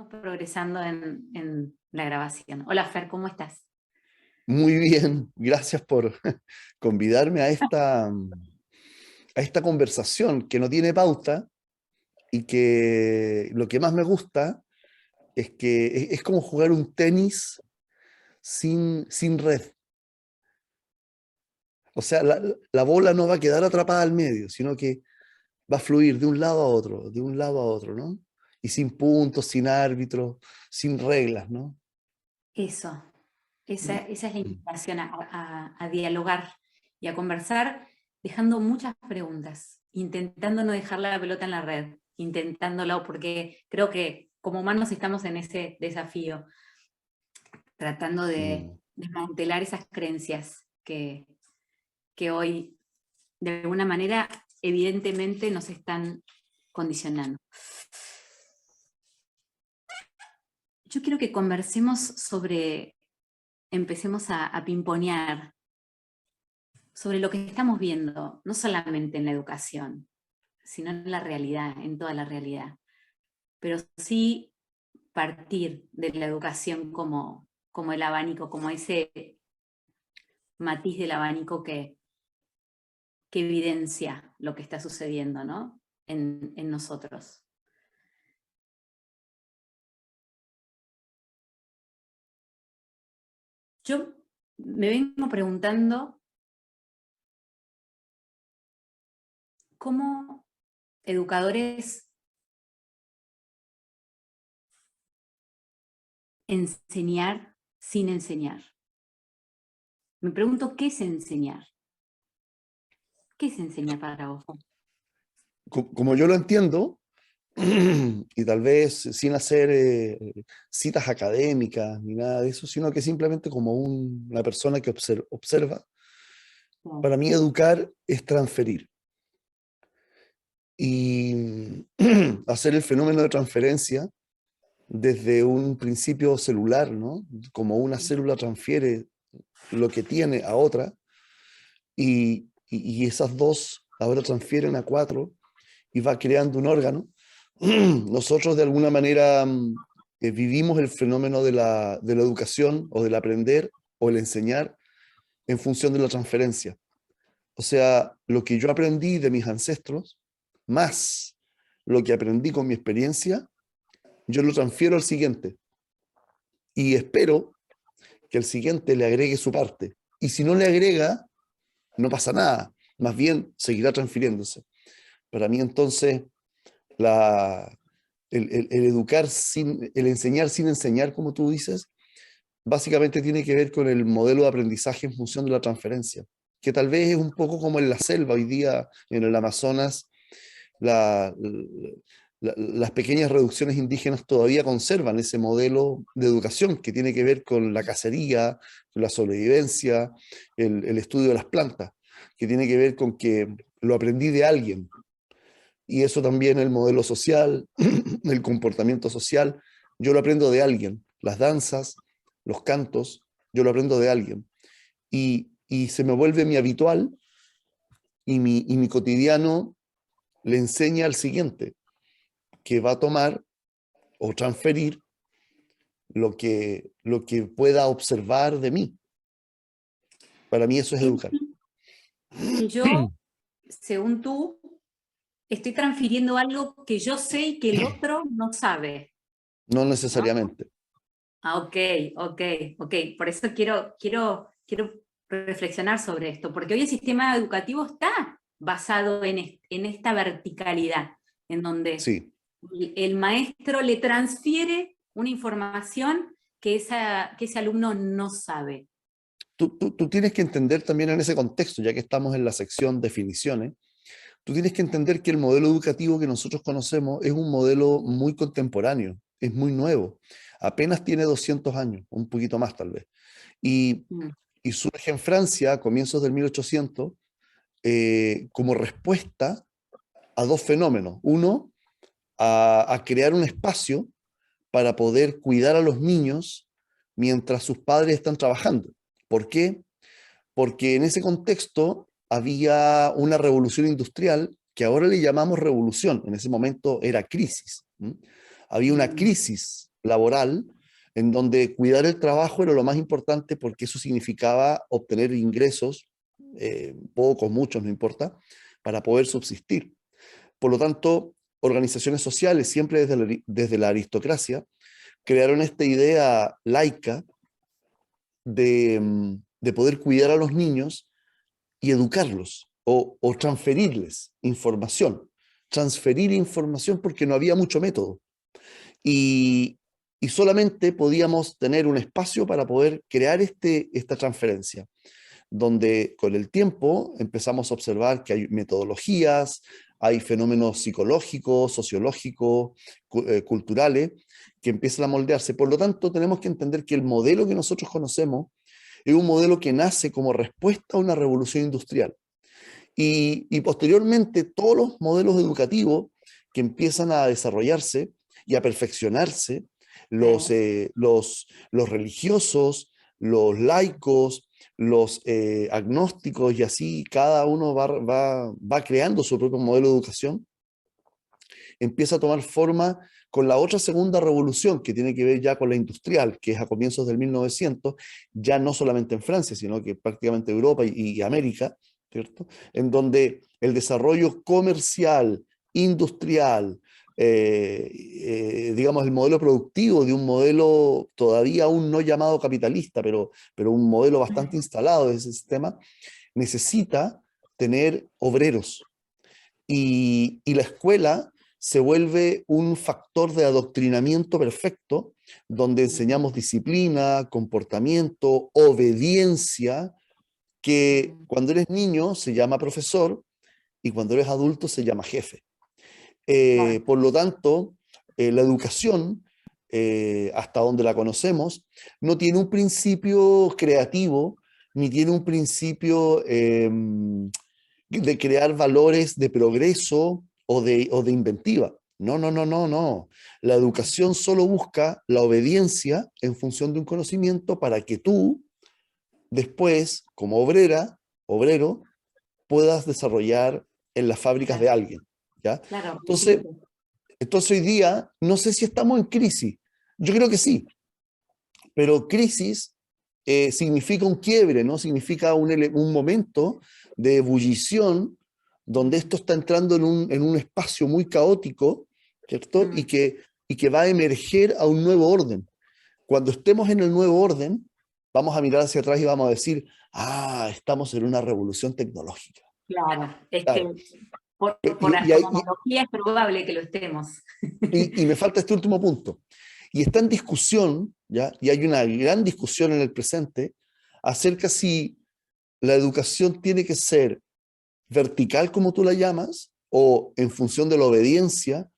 progresando en la grabación. Hola Fer, ¿cómo estás? Muy bien, gracias por convidarme a esta conversación que no tiene pauta y que lo que más me gusta es que es como jugar un tenis sin red. O sea, la bola no va a quedar atrapada al medio, sino que va a fluir de un lado a otro, de un lado a otro, ¿no? Y sin puntos, sin árbitros, sin reglas, ¿no? Eso, Mm, esa es la mm. invitación a dialogar y a conversar, dejando muchas preguntas, intentando no dejar la pelota en la red, intentándolo, porque creo que como humanos estamos en ese desafío, tratando de Mm. desmantelar esas creencias que hoy, de alguna manera, evidentemente nos están condicionando. Yo quiero que conversemos sobre, empecemos a pimponear sobre lo que estamos viendo, no solamente en la educación, sino en la realidad, en toda la realidad. Pero sí partir de la educación como el abanico, como ese matiz del abanico que evidencia lo que está sucediendo, ¿no? En nosotros. Yo me vengo preguntando cómo educadores enseñar sin enseñar. Me pregunto, ¿qué es enseñar? ¿Qué es enseñar para vos? Como yo lo entiendo, y tal vez sin hacer citas académicas ni nada de eso, sino que simplemente como una persona que observa, para mí educar es transferir. Y hacer el fenómeno de transferencia desde un principio celular, ¿no? Como una célula transfiere lo que tiene a otra y esas dos ahora transfieren a cuatro y va creando un órgano. Nosotros de alguna manera vivimos el fenómeno de la educación o del aprender o el enseñar en función de la transferencia. O sea, lo que yo aprendí de mis ancestros, más lo que aprendí con mi experiencia, yo lo transfiero al siguiente y espero que el siguiente le agregue su parte. Y si no le agrega, no pasa nada, más bien seguirá transfiriéndose. Para mí entonces, la, el educar sin, el enseñar sin enseñar, como tú dices, básicamente tiene que ver con el modelo de aprendizaje en función de la transferencia, que tal vez es un poco como en la selva hoy día, en el Amazonas, la, las pequeñas reducciones indígenas todavía conservan ese modelo de educación que tiene que ver con la cacería, con la sobrevivencia, el estudio de las plantas, que tiene que ver con que lo aprendí de alguien. Y eso también el modelo social, el comportamiento social, yo lo aprendo de alguien. Las danzas, los cantos, yo lo aprendo de alguien. Y se me vuelve mi habitual y mi cotidiano le enseña al siguiente, que va a tomar o transferir lo que pueda observar de mí. Para mí eso es educar. Que yo, según tú, estoy transfiriendo algo que yo sé y que el otro no sabe, No ¿no? necesariamente. Ah, ok, ok, ok. Por eso quiero reflexionar sobre esto, porque hoy el sistema educativo está basado en esta verticalidad, en donde Sí. el maestro le transfiere una información que ese alumno no sabe. Tú tienes que entender también en ese contexto, ya que estamos en la sección definiciones, tú tienes que entender que el modelo educativo que nosotros conocemos es un modelo muy contemporáneo, es muy nuevo. Apenas tiene 200 años, un poquito más tal vez. Y, Mm. y surge en Francia a comienzos del 1800 como respuesta a dos fenómenos. Uno, a crear un espacio para poder cuidar a los niños mientras sus padres están trabajando. ¿Por qué? Porque en ese contexto había una revolución industrial que ahora le llamamos revolución, en ese momento era crisis. ¿M? Había una Mm. crisis laboral, en donde cuidar el trabajo era lo más importante porque eso significaba obtener ingresos, pocos, muchos, no importa, para poder subsistir. Por lo tanto, organizaciones sociales, siempre desde la aristocracia, crearon esta idea laica de poder cuidar a los niños y educarlos o transferirles información. Transferir información porque no había mucho método. Y, y solamente podíamos tener un espacio para poder crear esta transferencia, donde con el tiempo empezamos a observar que hay metodologías, hay fenómenos psicológicos, sociológicos, culturales, que empiezan a moldearse. Por lo tanto, tenemos que entender que el modelo que nosotros conocemos es un modelo que nace como respuesta a una revolución industrial. Y posteriormente todos los modelos educativos que empiezan a desarrollarse y a perfeccionarse, los religiosos, los laicos, los agnósticos, y así cada uno va creando su propio modelo de educación, empieza a tomar forma con la otra segunda revolución que tiene que ver ya con la industrial, que es a comienzos del 1900, ya no solamente en Francia, sino que prácticamente Europa y América, ¿cierto? En donde el desarrollo comercial, industrial, digamos, el modelo productivo de un modelo todavía aún no llamado capitalista, pero un modelo bastante instalado de ese sistema, necesita tener obreros. Y la escuela se vuelve un factor de adoctrinamiento perfecto, donde enseñamos disciplina, comportamiento, obediencia, que cuando eres niño se llama profesor y cuando eres adulto se llama jefe. Por lo tanto, la educación, hasta donde la conocemos, no tiene un principio creativo, ni tiene un principio de crear valores de progreso o de inventiva. No, no, no, no, no. La educación solo busca la obediencia en función de un conocimiento para que tú, después, como obrero, puedas desarrollar en las fábricas de Claro, alguien, ¿ya? claro, Entonces, entonces hoy día, no sé si estamos en crisis. Yo creo que sí, pero crisis significa un quiebre, ¿no? Significa un momento de ebullición donde esto está entrando en un espacio muy caótico, ¿cierto? Y que va a emerger a un nuevo orden. Cuando estemos en el nuevo orden, vamos a mirar hacia atrás y vamos a decir, ah, estamos en una revolución tecnológica. claro. Es Claro. que por Y, analogía es probable que lo estemos. y me falta este último punto. Y está en discusión, ¿ya? Y hay una gran discusión en el presente acerca si la educación tiene que ser vertical, como tú la llamas, o en función de la obediencia,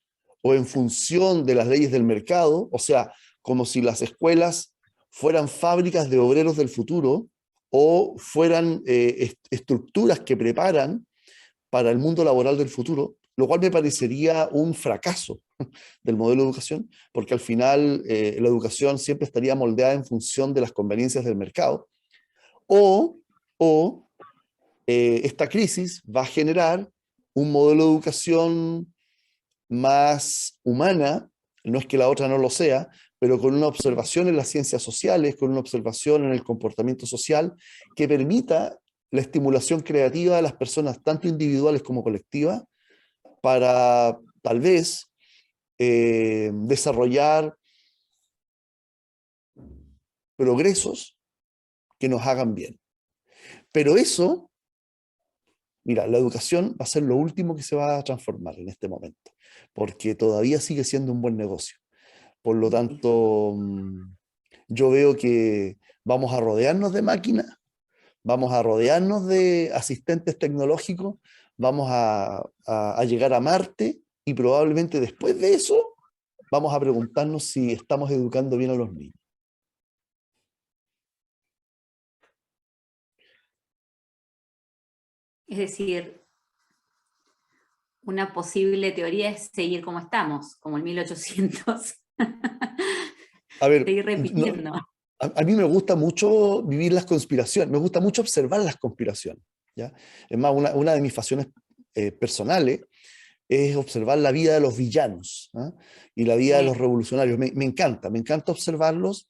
o en función de las leyes del mercado, o sea, como si las escuelas fueran fábricas de obreros del futuro, o fueran estructuras que preparan para el mundo laboral del futuro, lo cual me parecería un fracaso del modelo de educación, porque al final la educación siempre estaría moldeada en función de las conveniencias del mercado, o, o esta crisis va a generar un modelo de educación más humana, no es que la otra no lo sea, pero con una observación en las ciencias sociales, con una observación en el comportamiento social, que permita la estimulación creativa de las personas, tanto individuales como colectivas, para tal vez desarrollar progresos que nos hagan bien. Pero eso, mira, la educación va a ser lo último que se va a transformar en este momento, porque todavía sigue siendo un buen negocio. Por lo tanto, yo veo que vamos a rodearnos de máquinas, vamos a rodearnos de asistentes tecnológicos, vamos a llegar a Marte y probablemente después de eso vamos a preguntarnos si estamos educando bien a los niños. Es decir, una posible teoría es seguir como estamos, como en 1800. A ver, Seguir repitiendo. a mí me gusta mucho vivir las conspiraciones, me gusta mucho observar las conspiraciones, ¿ya? Es más, una de mis pasiones personales es observar la vida de los villanos, ¿ah? Y la vida de los revolucionarios. Me encanta observarlos,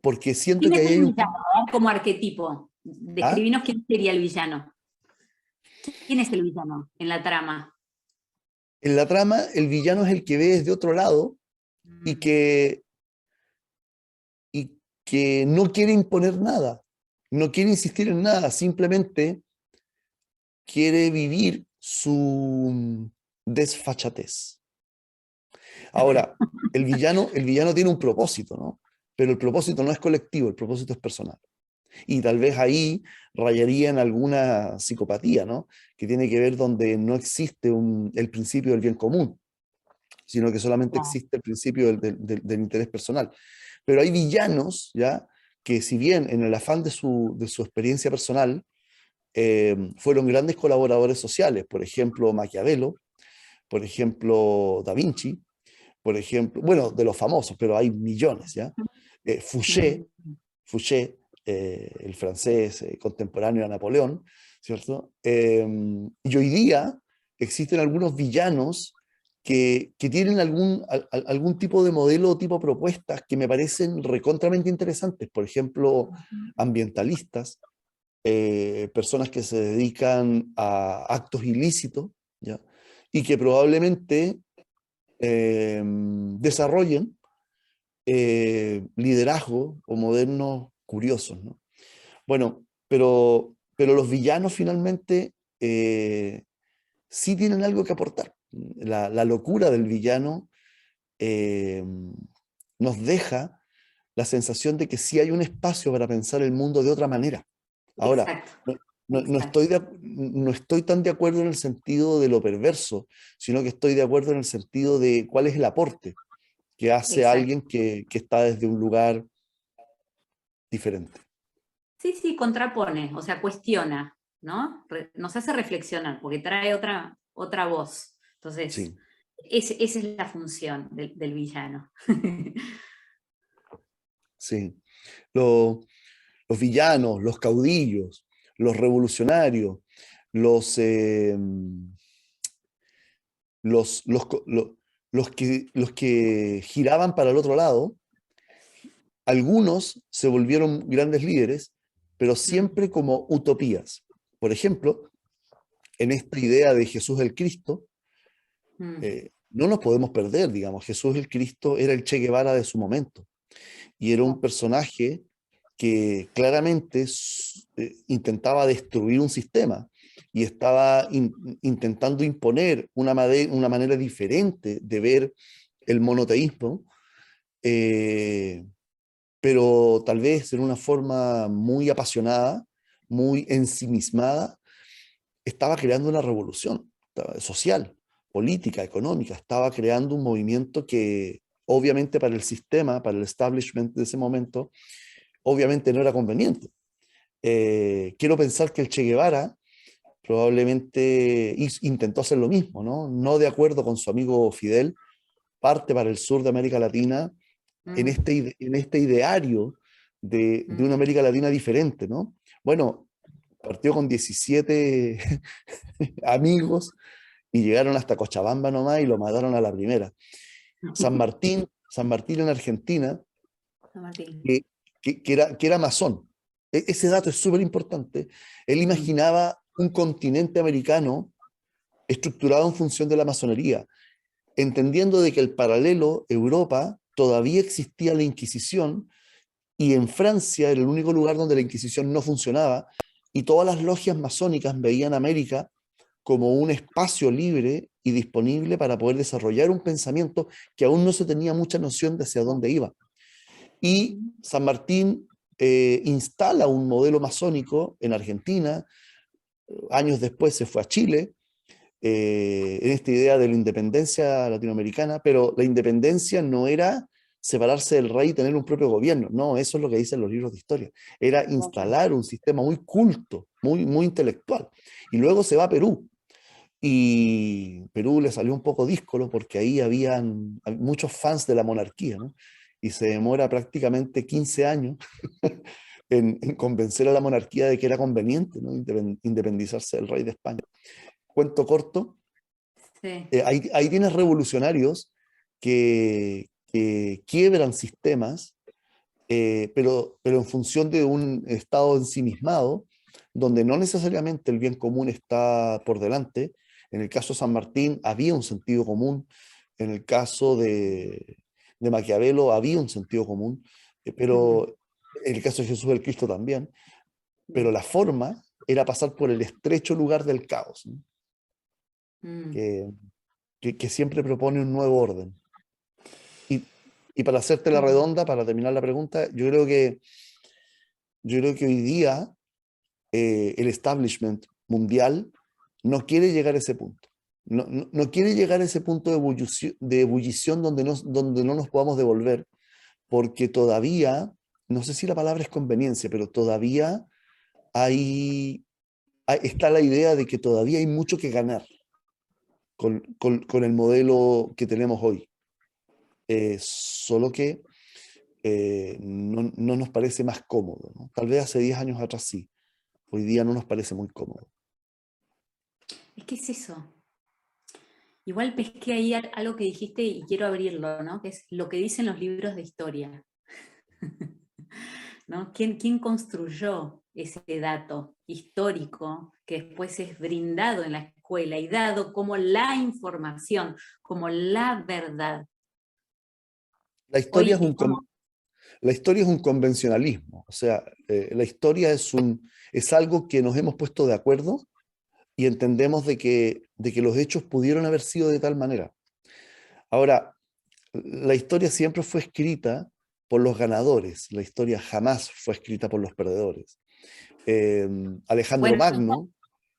porque siento ¿Quién que es ahí el hay un... villano? A ver, como arquetipo. ¿Ah? Describinos quién sería el villano. ¿Quién es el villano en la trama? En la trama, el villano es el que ve desde otro lado y Mm. que, y que no quiere imponer nada, no quiere insistir en nada, simplemente quiere vivir su desfachatez. Ahora, el villano tiene un propósito, ¿no? Pero el propósito no es colectivo, el propósito es personal. Y tal vez ahí rayaría en alguna psicopatía, ¿no? Que tiene que ver donde no existe el principio del bien común, sino que solamente Claro. existe el principio del interés personal. Pero hay villanos, ¿ya? Que si bien en el afán de su experiencia personal, fueron grandes colaboradores sociales, por ejemplo, Maquiavelo, por ejemplo, Da Vinci, por ejemplo, bueno, de los famosos, pero hay millones, ¿ya? Fouché, Mm. Fouché, el francés contemporáneo a Napoleón, ¿cierto? Y hoy día existen algunos villanos que tienen algún tipo de modelo o tipo de propuestas que me parecen recontramente interesantes. Por ejemplo, ambientalistas, personas que se dedican a actos ilícitos, ¿ya? Y que probablemente desarrollen liderazgo o modernos curiosos, ¿no? Bueno, pero los villanos finalmente sí tienen algo que aportar. La locura del villano eh, nos deja la sensación de que sí hay un espacio para pensar el mundo de otra manera. Ahora, Exacto, no, exacto. no estoy tan de acuerdo en el sentido de lo perverso, sino que estoy de acuerdo en el sentido de cuál es el aporte que hace Exacto. alguien que está desde un lugar diferente. Sí, sí, contrapone, o sea, cuestiona, ¿no? Nos hace reflexionar porque trae otra voz. Entonces, Sí, esa es la función del villano. sí. Lo- los villanos, los caudillos, los revolucionarios, los, eh, los, co- lo- los que giraban para el otro lado, algunos se volvieron grandes líderes, pero Mm, siempre como utopías. Por ejemplo, en esta idea de Jesús el Cristo, mm, no nos podemos perder, digamos, Jesús el Cristo era el Che Guevara de su momento y era un personaje que claramente intentaba destruir un sistema y estaba intentando imponer una manera diferente de ver el monoteísmo, eh, pero tal vez en una forma muy apasionada, muy ensimismada, estaba creando una revolución social, política, económica, estaba creando un movimiento que obviamente para el sistema, para el establishment de ese momento, obviamente no era conveniente. Quiero pensar que el Che Guevara probablemente intentó hacer lo mismo, ¿no? No de acuerdo con su amigo Fidel, parte para el sur de América Latina mm, en este ideario de una mm. América Latina diferente, ¿no? Bueno, partió con 17 amigos y llegaron hasta Cochabamba nomás y lo mataron a la primera. San Martín en Argentina, San Martín. que, que era masón. Ese dato es súper importante. Él Mm, imaginaba un continente americano estructurado en función de la masonería, entendiendo de que el paralelo, Europa, todavía existía la Inquisición y en Francia era el único lugar donde la Inquisición no funcionaba y todas las logias masónicas veían a América como un espacio libre y disponible para poder desarrollar un pensamiento que aún no se tenía mucha noción de hacia dónde iba. Y mm. San Martín instala un modelo masónico en Argentina, años después se fue a Chile, en esta idea de la independencia latinoamericana, pero la independencia no era separarse del rey y tener un propio gobierno, no, eso es lo que dicen los libros de historia, era Claro. instalar un sistema muy culto, muy intelectual. Y luego se va a Perú, y Perú le salió un poco díscolo porque ahí habían muchos fans de la monarquía, ¿no? Y se demora prácticamente 15 años en convencer a la monarquía de que era conveniente, ¿no? Independizarse del rey de España. Cuento corto, sí. Ahí tienes revolucionarios que quiebran sistemas, pero en función de un estado ensimismado, donde no necesariamente el bien común está por delante. En el caso de San Martín había un sentido común, en el caso de Maquiavelo había un sentido común, pero en el caso de Jesús el Cristo también, pero la forma era pasar por el estrecho lugar del caos, ¿no? Mm, que, que siempre propone un nuevo orden. Y, y para hacerte la mm, redonda, para terminar la pregunta, yo creo que hoy día el establishment mundial no quiere llegar a ese punto. No quiere llegar a ese punto de ebullición donde no nos podamos devolver, porque todavía, no sé si la palabra es conveniencia, pero todavía está la idea de que todavía hay mucho que ganar con el modelo que tenemos hoy. Solo que no nos parece más cómodo, ¿no? Tal vez hace 10 años atrás sí, hoy día no nos parece muy cómodo. es que es eso. Igual pesqué ahí algo que dijiste y quiero abrirlo, ¿no? Que es lo que dicen los libros de historia, ¿no? ¿Quién construyó ese dato histórico que después es brindado en la escuela y dado como la información, como la verdad? La historia Hoy es es un, como, la historia es un convencionalismo, o sea, la historia es algo que nos hemos puesto de acuerdo y entendemos de que los hechos pudieron haber sido de tal manera. Ahora, la historia siempre fue escrita por los ganadores, la historia jamás fue escrita por los perdedores. Eh, Alejandro bueno, Magno,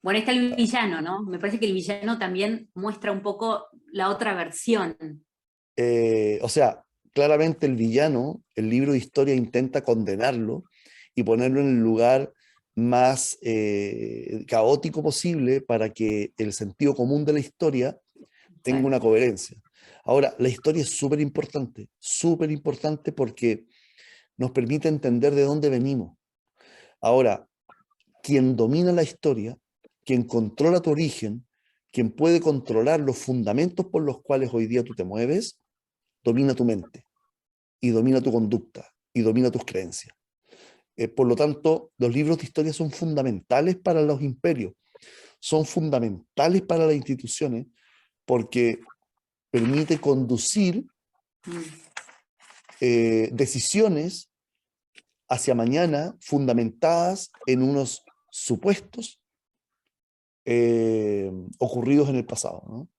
bueno, está el villano, ¿no? Me parece que el villano también muestra un poco la otra versión. o sea, claramente el villano, el libro de historia intenta condenarlo y ponerlo en el lugar más caótico posible para que el sentido común de la historia tenga una Exacto. coherencia. Ahora, la historia es súper importante porque nos permite entender de dónde venimos. Ahora, quien domina la historia, quien controla tu origen, quien puede controlar los fundamentos por los cuales hoy día tú te mueves, domina tu mente y domina tu conducta y domina tus creencias. Por lo tanto, los libros de historia son fundamentales para los imperios, son fundamentales para las instituciones porque permite conducir Mm. decisiones hacia mañana fundamentadas en unos supuestos ocurridos en el pasado, ¿no?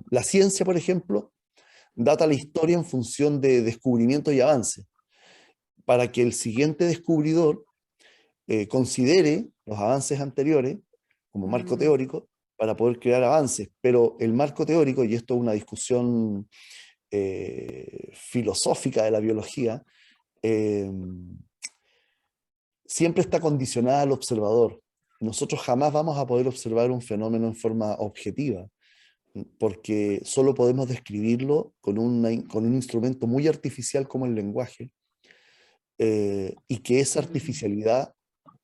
La ciencia, por ejemplo, data la historia en función de descubrimiento y avance, para que el siguiente descubridor considere los avances anteriores como marco Mm. teórico para poder crear avances. Pero el marco teórico, y esto es una discusión filosófica de la biología, eh, siempre está condicionada al observador. Nosotros jamás vamos a poder observar un fenómeno en forma objetiva, porque solo podemos describirlo con un instrumento muy artificial como el lenguaje, y que esa Mm. artificialidad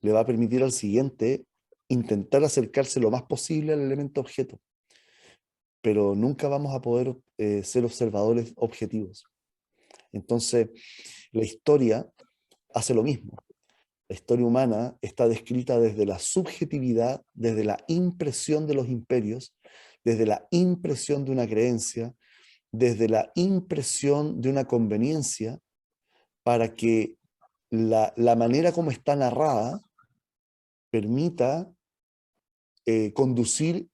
le va a permitir al siguiente intentar acercarse lo más posible al elemento objeto, pero nunca vamos a poder ser observadores objetivos. Entonces, la historia hace lo mismo. La historia humana está descrita desde la subjetividad, desde la impresión de los imperios, desde la impresión de una creencia, desde la impresión de una conveniencia, para que la manera como está narrada permita conducir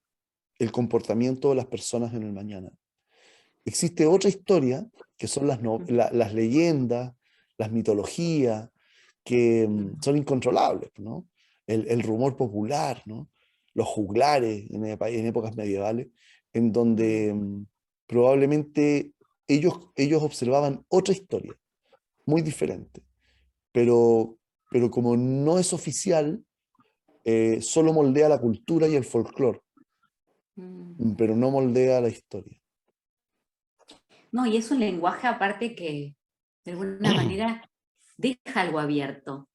el comportamiento de las personas en el mañana. Existe otra historia, que son las leyendas, las mitologías, que son incontrolables, ¿no? El rumor popular, ¿no? Los juglares en épocas medievales, en donde probablemente ellos observaban otra historia, muy diferente, pero, pero como no es oficial, solo moldea la cultura y el folclore, Mm. pero no moldea la historia. No, y es un lenguaje aparte que de alguna manera deja algo abierto,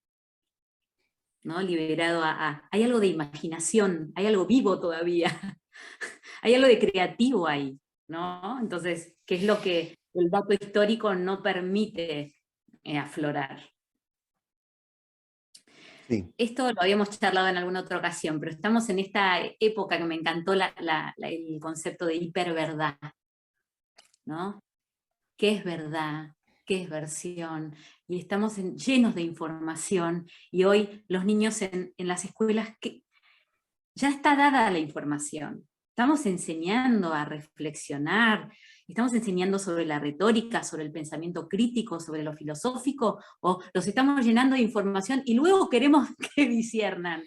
¿no? Liberado hay algo de imaginación, hay algo vivo todavía, Hay algo de creativo ahí, ¿no? Entonces, ¿qué es lo que el dato histórico no permite aflorar? Sí, Esto lo habíamos charlado en alguna otra ocasión, pero estamos en esta época que me encantó el concepto de hiperverdad, ¿no? ¿Qué es verdad? ¿Qué es versión? Y estamos llenos de información y hoy los niños en las escuelas, ya está dada la información. Estamos enseñando a reflexionar, estamos enseñando sobre la retórica, sobre el pensamiento crítico, sobre lo filosófico, o los estamos llenando de información y luego queremos que disciernan,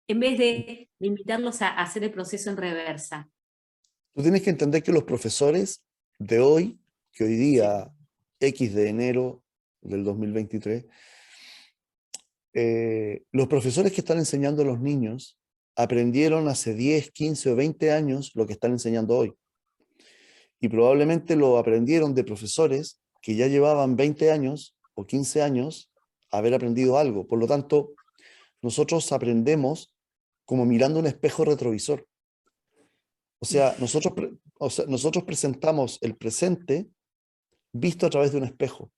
en vez de invitarlos a hacer el proceso en reversa. tú tienes que entender que los profesores de hoy, que hoy Sí. día, X de enero del 2023, los profesores que están enseñando a los niños aprendieron hace 10, 15 o 20 años lo que están enseñando hoy. Y probablemente lo aprendieron de profesores que ya llevaban 20 años o 15 años haber aprendido algo. Por lo tanto, nosotros aprendemos como mirando un espejo retrovisor. Nosotros presentamos el presente visto a través de un espejo.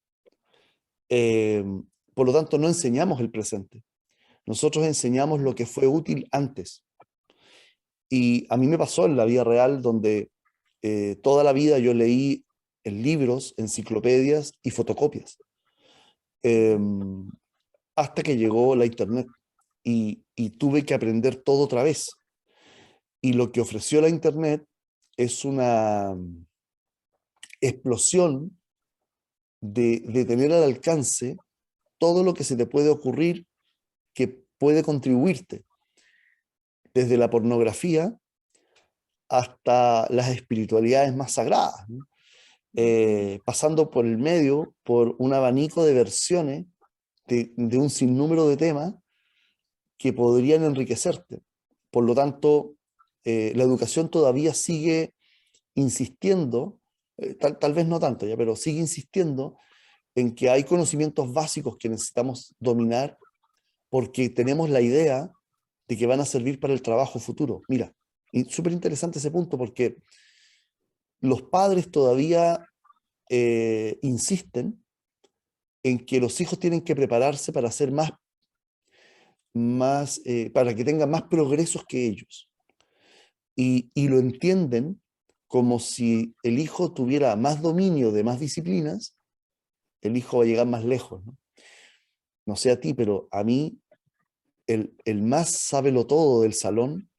Eh, por lo tanto, no enseñamos el presente. Nosotros enseñamos lo que fue útil antes. Y a mí me pasó en la vida real donde toda la vida yo leí en libros, enciclopedias y fotocopias, eh, hasta que llegó la internet y tuve que aprender todo otra vez. Y lo que ofreció la internet es una explosión de tener al alcance todo lo que se te puede ocurrir que puede contribuirte, desde la pornografía hasta las espiritualidades más sagradas, ¿no? Pasando por el medio, por un abanico de versiones de un sinnúmero de temas que podrían enriquecerte. Por lo tanto, la educación todavía sigue insistiendo, tal vez no tanto ya, pero sigue insistiendo en que hay conocimientos básicos que necesitamos dominar porque tenemos la idea de que van a servir para el trabajo futuro. Mira, y súper interesante ese punto porque los padres todavía insisten en que los hijos tienen que prepararse para ser para que tengan más progresos que ellos. Y lo entienden como si el hijo tuviera más dominio de más disciplinas, el hijo va a llegar más lejos, ¿no? No sé a ti, pero a mí el más sábelo todo del salón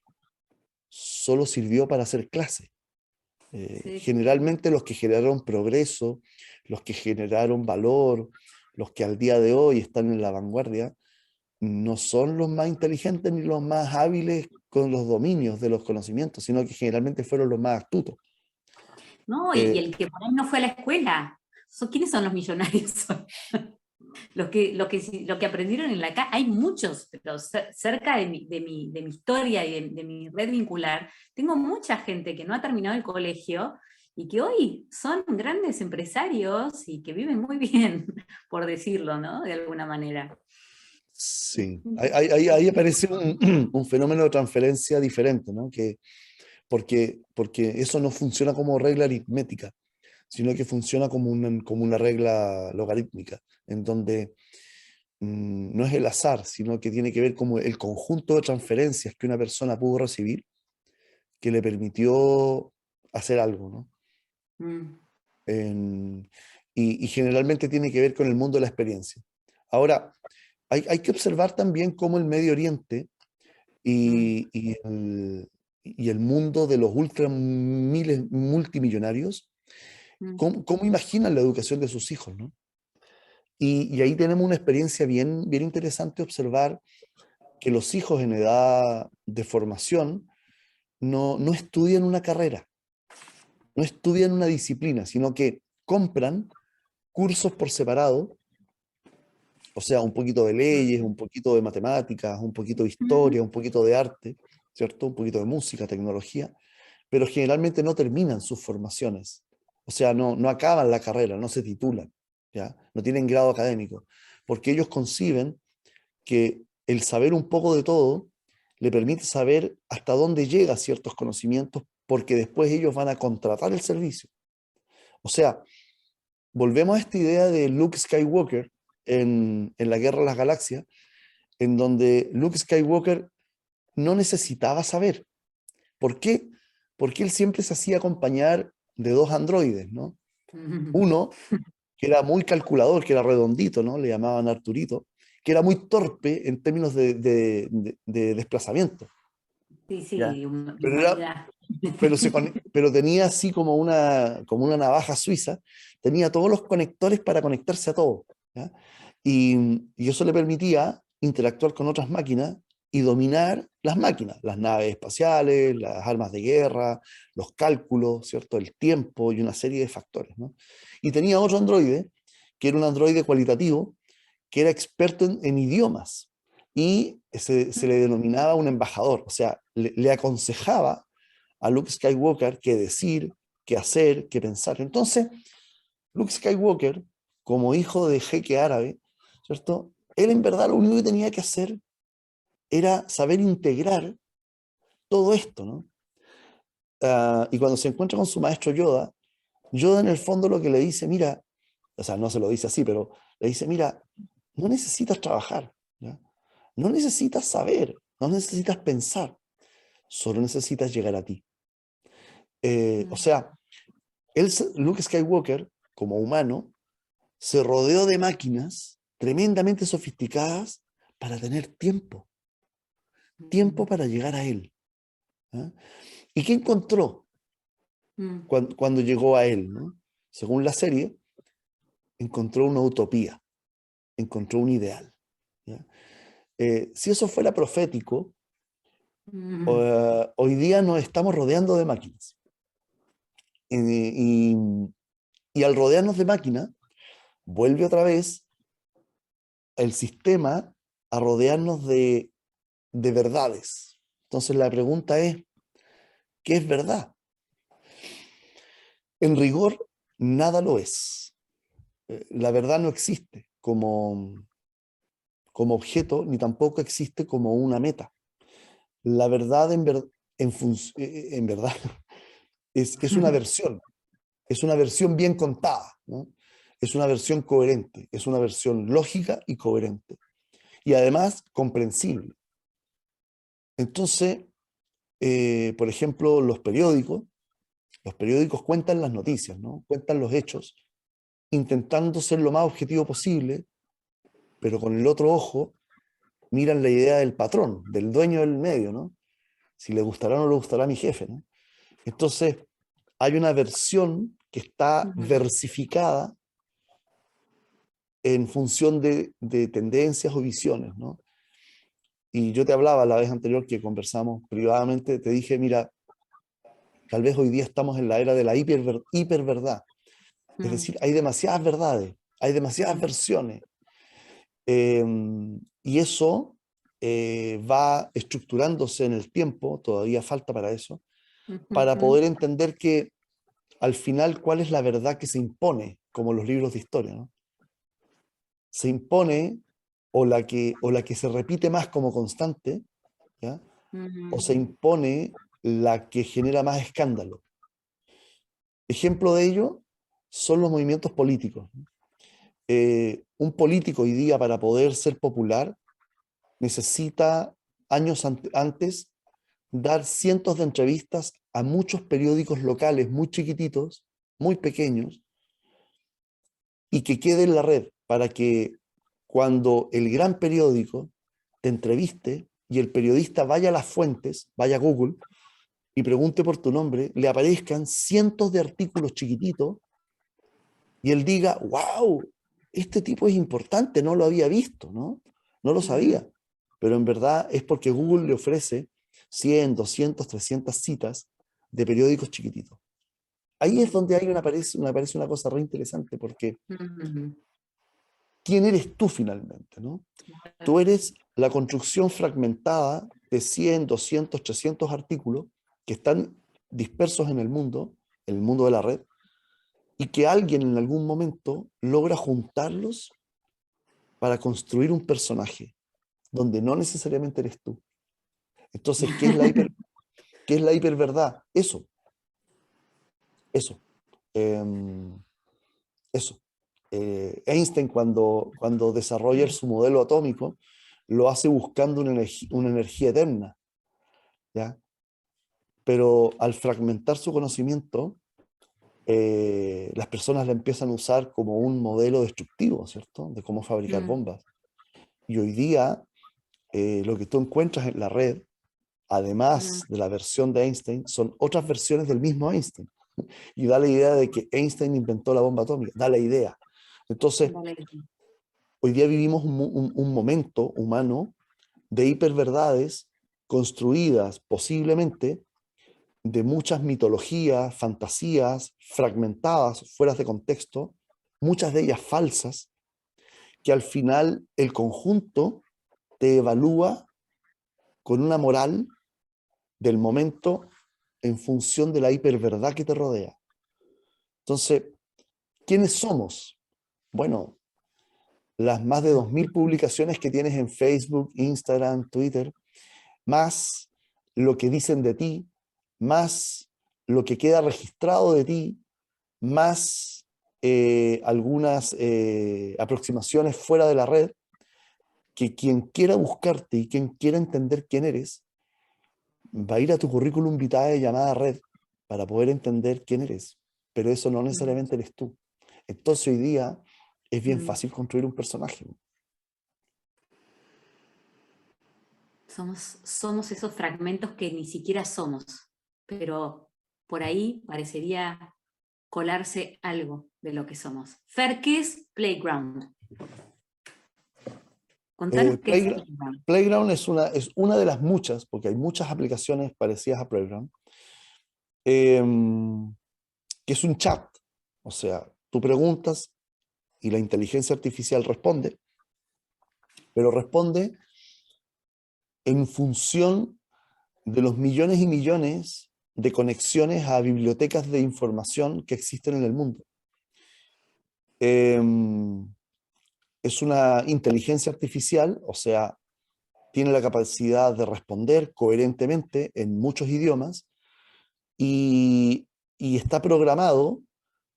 solo sirvió para hacer clase. Sí. Generalmente los que generaron progreso, los que generaron valor, los que al día de hoy están en la vanguardia, no son los más inteligentes ni los más hábiles con los dominios de los conocimientos, sino que generalmente fueron los más astutos. No, y Eh, el que por ahí no fue a la escuela. ¿Quiénes son los millonarios hoy? Lo que aprendieron en la casa, hay muchos, pero cerca de mi historia y de mi red vincular, tengo mucha gente que no ha terminado el colegio y que hoy son grandes empresarios y que viven muy bien, por decirlo, ¿no? De alguna manera. sí, ahí aparece un fenómeno de transferencia diferente, ¿no? Porque eso no funciona como regla aritmética, sino que funciona como una regla logarítmica, en donde no es el azar, sino que tiene que ver como el conjunto de transferencias que una persona pudo recibir que le permitió hacer algo, ¿no? Mm, En- y generalmente tiene que ver con el mundo de la experiencia. Ahora, hay que observar también cómo el Medio Oriente mm, y el mundo de los multimillonarios, mm. cómo imaginan la educación de sus hijos, ¿no? Y ahí tenemos una experiencia bien, bien interesante observar que los hijos en edad de formación no estudian una carrera, no estudian una disciplina, sino que compran cursos por separado, o sea, un poquito de leyes, un poquito de matemáticas, un poquito de Mm. historia, un poquito de arte, ¿cierto? Un poquito de música, tecnología, pero generalmente no terminan sus formaciones, o sea, no acaban la carrera, no se titulan, ¿ya? No tienen grado académico, porque ellos conciben que el saber un poco de todo le permite saber hasta dónde llega ciertos conocimientos, porque después ellos van a contratar el servicio. O sea, volvemos a esta idea de Luke Skywalker en la Guerra de las Galaxias, en donde Luke Skywalker no necesitaba saber. ¿Por qué? Porque él siempre se hacía acompañar de dos androides, ¿no? Uno, que era muy calculador, que era redondito, ¿no? Le llamaban Arturito, que era muy torpe en términos de desplazamiento, Sí, ¿ya? sí, Pero, era, humanidad. pero tenía así como una navaja suiza, tenía todos los conectores para conectarse a todo, ¿ya? Y eso le permitía interactuar con otras máquinas y dominar las máquinas, las naves espaciales, las armas de guerra, los cálculos, ¿cierto? El tiempo y una serie de factores, ¿no? Y tenía otro androide, que era un androide cualitativo, que era experto en idiomas y se le denominaba un embajador, o sea, le aconsejaba a Luke Skywalker qué decir, qué hacer, qué pensar. Entonces, Luke Skywalker, como hijo de jeque árabe, ¿cierto? Él en verdad lo único que tenía que hacer era saber integrar todo esto, ¿no? Y cuando se encuentra con su maestro Yoda, Yoda en el fondo lo que le dice, mira, o sea, no se lo dice así, pero le dice, mira, no necesitas trabajar, ¿ya? No necesitas saber, no necesitas pensar, solo necesitas llegar a ti. O sea, Luke Skywalker, como humano, se rodeó de máquinas tremendamente sofisticadas para tener tiempo, tiempo para llegar a él. ¿Ah? ¿Y qué encontró cuando llegó a él? ¿No? Según la serie, encontró una utopía, encontró un ideal. ¿Ya? Si eso fuera profético, hoy día nos estamos rodeando de máquinas. Y, y al rodearnos de máquinas, vuelve otra vez el sistema a rodearnos de verdades. Entonces la pregunta es, ¿qué es verdad? En rigor, nada lo es. La verdad no existe como objeto, ni tampoco existe como una meta. La verdad en verdad es una versión bien contada, ¿no? Es una versión coherente, es una versión lógica y coherente. Y además comprensible. Entonces, por ejemplo, los periódicos cuentan las noticias, ¿no? Cuentan los hechos, intentando ser lo más objetivo posible, pero con el otro ojo miran la idea del patrón, del dueño del medio, ¿no? Si le gustará o no le gustará a mi jefe, ¿no? Entonces, hay una versión que está versificada en función de tendencias o visiones, ¿no? Y yo te hablaba la vez anterior que conversamos privadamente, te dije, mira, tal vez hoy día estamos en la era de la hiperverdad. Es decir, hay demasiadas verdades, hay demasiadas versiones. Y eso va estructurándose en el tiempo, todavía falta para eso, para poder entender que al final cuál es la verdad que se impone, como los libros de historia, ¿no? Se impone o la que se repite más como constante, ¿ya? O se impone la que genera más escándalo. Ejemplo de ello son los movimientos políticos. Un político hoy día para poder ser popular necesita años antes dar cientos de entrevistas a muchos periódicos locales muy chiquititos, muy pequeños, y que quede en la red para que cuando el gran periódico te entreviste y el periodista vaya a las fuentes, vaya a Google y pregunte por tu nombre, le aparezcan cientos de artículos chiquititos y él diga, wow, este tipo es importante, no lo había visto, ¿no? No lo sabía. Pero en verdad es porque Google le ofrece 100, 200, 300 citas de periódicos chiquititos. Ahí es donde aparece una cosa re interesante, porque ¿quién eres tú finalmente, no? Tú eres la construcción fragmentada de 100, 200, 300 artículos que están dispersos en el mundo de la red, y que alguien en algún momento logra juntarlos para construir un personaje donde no necesariamente eres tú. Entonces, qué es la hiperverdad? Eso. Em, Eso. Einstein cuando desarrolla su modelo atómico, lo hace buscando una energía eterna, ¿ya? Pero al fragmentar su conocimiento, las personas la empiezan a usar como un modelo destructivo, ¿cierto? De cómo fabricar Mm, bombas. Y hoy día, lo que tú encuentras en la red, mm, además de la versión de Einstein, son otras versiones del mismo Einstein. Y da la idea de que Einstein inventó la bomba atómica, da la idea. Entonces, vale. hoy día vivimos un momento humano de hiperverdades construidas posiblemente de muchas mitologías, fantasías fragmentadas, fuera de contexto, muchas de ellas falsas, que al final el conjunto te evalúa con una moral del momento en función de la hiperverdad que te rodea. Entonces, ¿quiénes somos? Bueno, las más de 2000 publicaciones que tienes en Facebook, Instagram, Twitter, más lo que dicen de ti, más lo que queda registrado de ti, más algunas aproximaciones fuera de la red, que quien quiera buscarte y quien quiera entender quién eres, va a ir a tu currículum vitae llamada red para poder entender quién eres, pero eso no Mm, necesariamente eres tú. Entonces hoy día es bien mm. fácil construir un personaje. Somos esos fragmentos que ni siquiera somos, pero por ahí parecería colarse algo de lo que somos. Fer, ¿qué es Playground? Eh, Contanos qué es Playgra- Playground. Playground es una de las muchas, porque hay muchas aplicaciones parecidas a Playground, que es un chat. O sea, tú preguntas y la inteligencia artificial responde, pero responde en función de los millones y millones de conexiones a bibliotecas de información que existen en el mundo. Em, es una inteligencia artificial, o sea, tiene la capacidad de responder coherentemente en muchos idiomas y, y está programado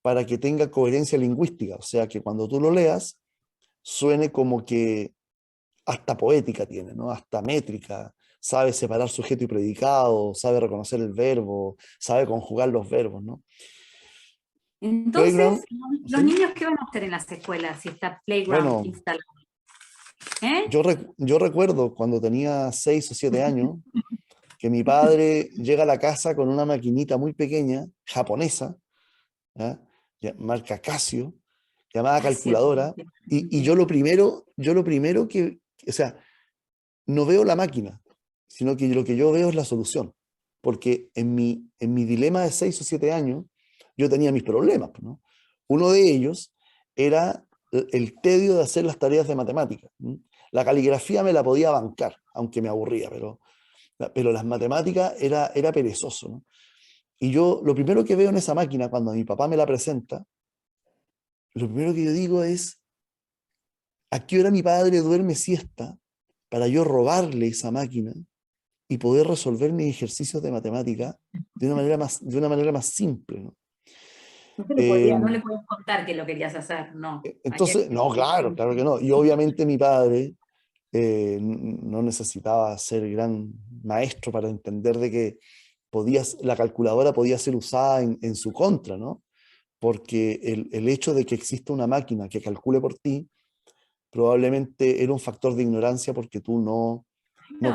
para que tenga coherencia lingüística, o sea, que cuando tú lo leas suene como que hasta poética tiene, ¿no? Hasta métrica, sabe separar sujeto y predicado, sabe reconocer el verbo, sabe conjugar los verbos, ¿no? Entonces, Playground, los ¿sí? niños, ¿qué van a hacer en las escuelas si está Playground Bueno, instalado? ¿Eh? yo recuerdo cuando tenía 6 o 7 años que mi padre llega a la casa con una maquinita muy pequeña, japonesa, ¿ya? Marca Casio, llamada Gracias. calculadora, y yo lo primero o sea, no veo la máquina, sino que lo que yo veo es la solución. Porque en mi dilema de 6 o 7 años, yo tenía mis problemas, ¿no? Uno de ellos era el tedio de hacer las tareas de matemáticas. ¿No? La caligrafía me la podía bancar, aunque me aburría, pero las matemáticas era perezoso. ¿No? Y yo lo primero que veo en esa máquina, cuando mi papá me la presenta, lo primero que yo digo es, ¿a qué hora mi padre duerme siesta para yo robarle esa máquina y poder resolver mis ejercicios de matemática de una manera más simple? ¿No? No Eh, le podías contar que lo querías hacer, no. entonces, no, claro, claro que no. Y obviamente mi padre no necesitaba ser gran maestro para entender de que la calculadora podía ser usada en su contra, ¿no? Porque el hecho de que exista una máquina que calcule por ti probablemente era un factor de ignorancia porque tú no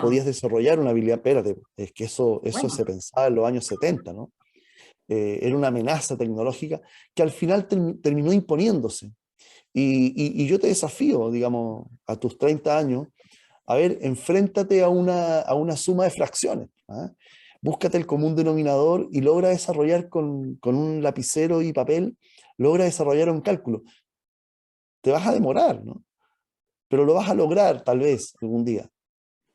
podías No, desarrollar una habilidad. Espérate, es que eso bueno, se pensaba en los años 70, ¿no? Era una amenaza tecnológica que al final terminó imponiéndose. Y yo te desafío, digamos, a tus 30 años, a ver, enfréntate a una suma de fracciones. ¿Ah? Búscate el común denominador y logra desarrollar con un lapicero y papel, logra desarrollar un cálculo. Te vas a demorar, ¿no? Pero lo vas a lograr tal vez algún día.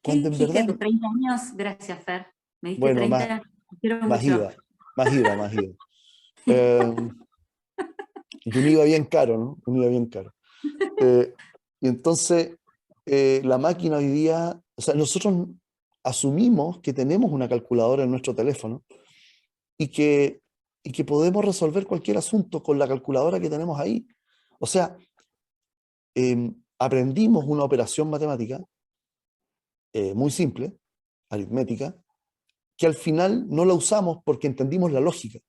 ¿qué Cuando en dijiste a verdad, tus 30 años? Gracias, Fer. Me diste bueno, 30, te quiero más mucho. IVA, más IVA, más IVA. Eh, y un IVA bien caro, ¿no? Un IVA bien caro. Eh, y entonces, la máquina hoy día, o sea, nosotros asumimos que tenemos una calculadora en nuestro teléfono y que podemos resolver cualquier asunto con la calculadora que tenemos ahí. O sea, aprendimos una operación matemática muy simple, aritmética, que al final no la usamos porque entendimos la lógica.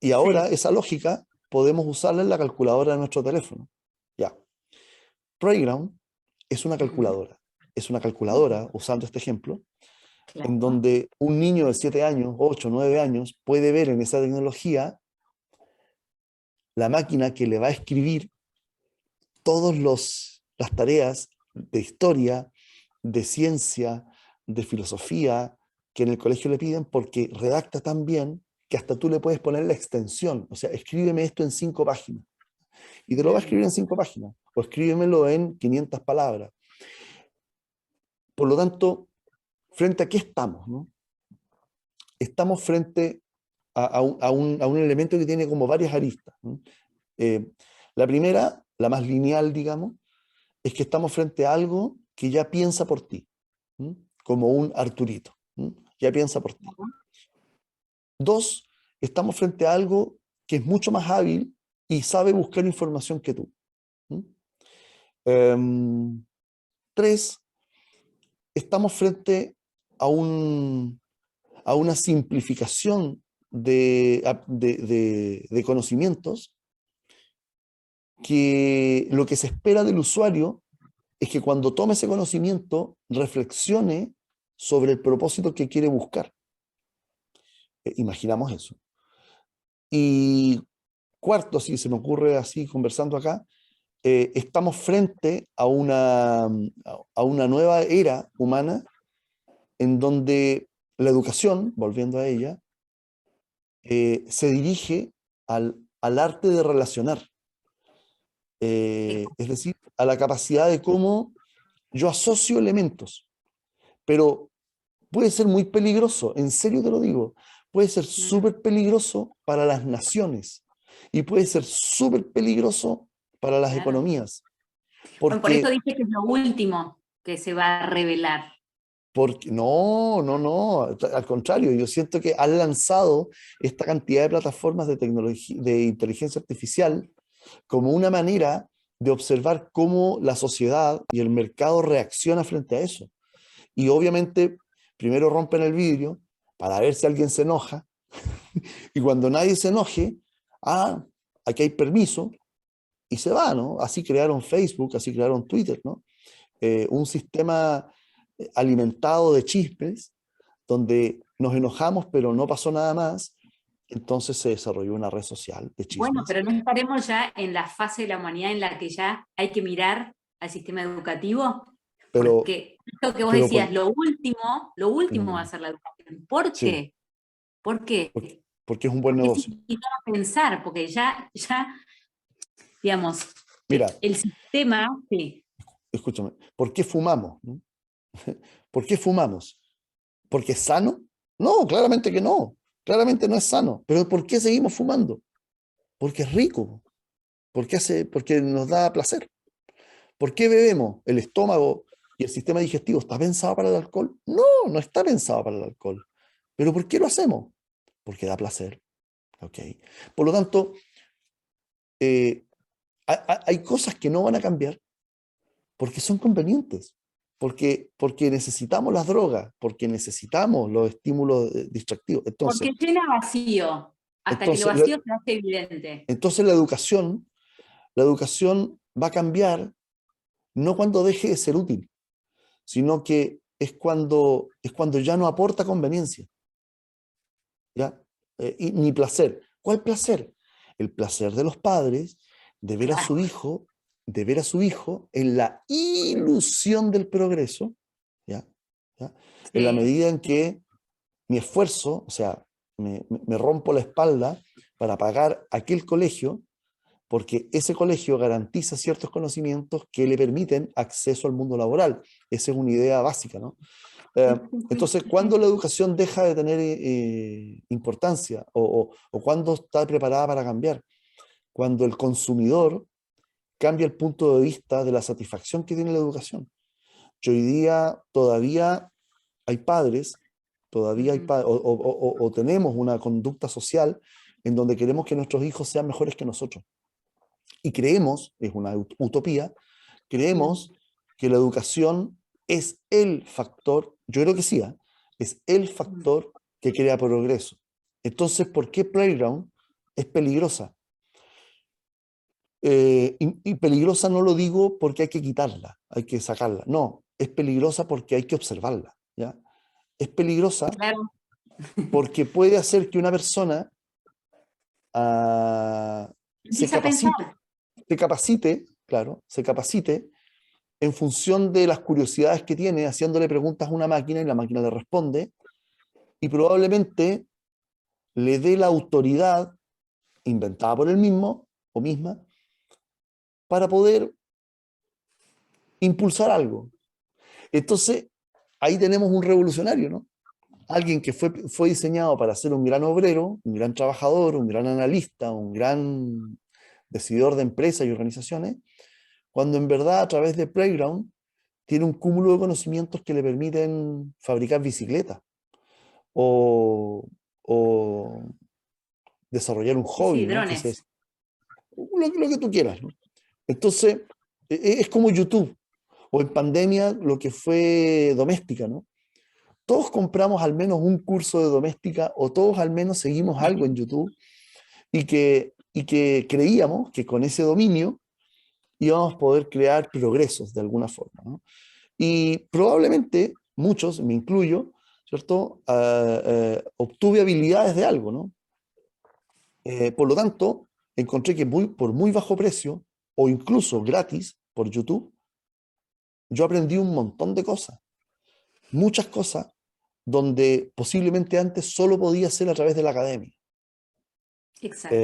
Y ahora Sí. esa lógica podemos usarla en la calculadora de nuestro teléfono. Ya. Playground es una Ujú. calculadora. Es una calculadora, usando este ejemplo, en Claro. donde un niño de 7 años, 8, 9 años puede ver en esa tecnología la máquina que le va a escribir todas las tareas de historia, de ciencia, de filosofía que en el colegio le piden porque redacta tan bien que hasta tú le puedes poner la extensión. O sea, escríbeme esto en 5 páginas. Y te lo va a Mm. escribir en 5 páginas. O escríbemelo en 500 palabras. Por lo tanto, ¿frente a qué estamos? ¿No? Estamos frente a un elemento que tiene como varias aristas, ¿no? Eh, la primera, la más lineal, digamos, es que estamos frente a algo que ya piensa por ti, ¿no? Como un Arturito, ¿no? Ya piensa por ti. Dos, estamos frente a algo que es mucho más hábil y sabe buscar información que tú, ¿no? Tres, estamos frente a, a una simplificación de conocimientos que lo que se espera del usuario es que cuando tome ese conocimiento reflexione sobre el propósito que quiere buscar. Imaginamos eso. Y cuarto, si se me ocurre así conversando acá, estamos frente a una nueva era humana en donde la educación, volviendo a ella, se dirige al arte de relacionar, Sí. es decir, a la capacidad de cómo yo asocio elementos, pero puede ser muy peligroso, en serio te lo digo, puede ser Mm. súper peligroso para las naciones y puede ser súper peligroso para las Claro. economías, Bueno, por eso porque, dice que es lo último que se va a revelar. porque no, no, no, al contrario, yo siento que han lanzado esta cantidad de plataformas de tecnología, de inteligencia artificial como una manera de observar cómo la sociedad y el mercado reacciona frente a eso. Y obviamente, primero rompen el vidrio para ver si alguien se enoja, y cuando nadie se enoje, ah, aquí hay permiso, y se va, ¿no? Así crearon Facebook, así crearon Twitter, ¿no? Un sistema alimentado de chismes, donde nos enojamos, pero no pasó nada más, entonces se desarrolló una red social de Bueno, chismes. pero no estaremos ya en la fase de la humanidad en la que ya hay que mirar al sistema educativo, Pero, porque esto que vos pero decías, lo último va a mm, ser la educación. ¿Por sí, qué? ¿Por qué? porque es un buen Porque es negocio. invitar a pensar, porque ya, digamos, Mira, el sistema, sí. escúchame, ¿por qué fumamos? ¿No? ¿Por qué fumamos? ¿Porque es sano? No, claramente que no. Claramente no es sano. Pero ¿por qué seguimos fumando? Porque es rico, porque nos da placer. ¿Por qué bebemos? ¿El estómago y el sistema digestivo está pensado para el alcohol? No, no está pensado para el alcohol. ¿Pero por qué lo hacemos? Porque da placer. ¿Ok? Por lo tanto, eh, hay cosas que no van a cambiar porque son convenientes, porque necesitamos las drogas, porque necesitamos los estímulos distractivos. Porque llena vacío, hasta que lo Entonces, vacío se hace evidente. entonces la educación va a cambiar no cuando deje de ser útil, sino que es cuando ya no aporta conveniencia, ¿ya? Ni placer. ¿Cuál placer? El placer de los padres de ver a Claro, su hijo, de ver a su hijo en la ilusión del progreso, ¿ya? ¿Ya? En la sí. medida en que mi esfuerzo, o sea, me rompo la espalda para pagar aquel colegio, porque ese colegio garantiza ciertos conocimientos que le permiten acceso al mundo laboral. Esa es una idea básica, ¿no? Sí, Eh, sí, sí, entonces, sí. ¿cuándo la educación deja de tener importancia o cuándo está preparada para cambiar? Cuando el consumidor cambia el punto de vista de la satisfacción que tiene la educación. Yo hoy día todavía hay padres, todavía hay o tenemos una conducta social en donde queremos que nuestros hijos sean mejores que nosotros. Y creemos, es una utopía, creemos que la educación es el factor, yo creo que sí, es el factor que crea progreso. Entonces, ¿por qué Playground es peligrosa? Y peligrosa no lo digo porque hay que quitarla, hay que sacarla. No, es peligrosa porque hay que observarla. ¿Ya? Es peligrosa Claro. porque puede hacer que una persona ah, se Empieza a pensar. capacite, se capacite, claro, se capacite en función de las curiosidades que tiene, haciéndole preguntas a una máquina y la máquina le responde, y probablemente le dé la autoridad inventada por él mismo o misma para poder impulsar algo. Entonces, ahí tenemos un revolucionario, ¿no? Alguien que fue diseñado para ser un gran obrero, un gran trabajador, un gran analista, un gran decididor de empresas y organizaciones, cuando en verdad a través de Playground tiene un cúmulo de conocimientos que le permiten fabricar bicicletas o, o desarrollar un Sí, sí, hobby, ¿no? drones. Lo que tú quieras, ¿no? Entonces, es como YouTube, o en pandemia lo que fue doméstica, ¿no? Todos compramos al menos un curso de doméstica o todos al menos seguimos algo en YouTube y que creíamos que con ese dominio íbamos a poder crear progresos de alguna forma, ¿no? Y probablemente muchos, me incluyo, ¿cierto? Obtuve habilidades de algo, ¿no? Por lo tanto, encontré que por muy bajo precio o incluso gratis por YouTube, yo aprendí un montón de cosas, muchas cosas, donde posiblemente antes solo podía ser a través de la academia. Exacto.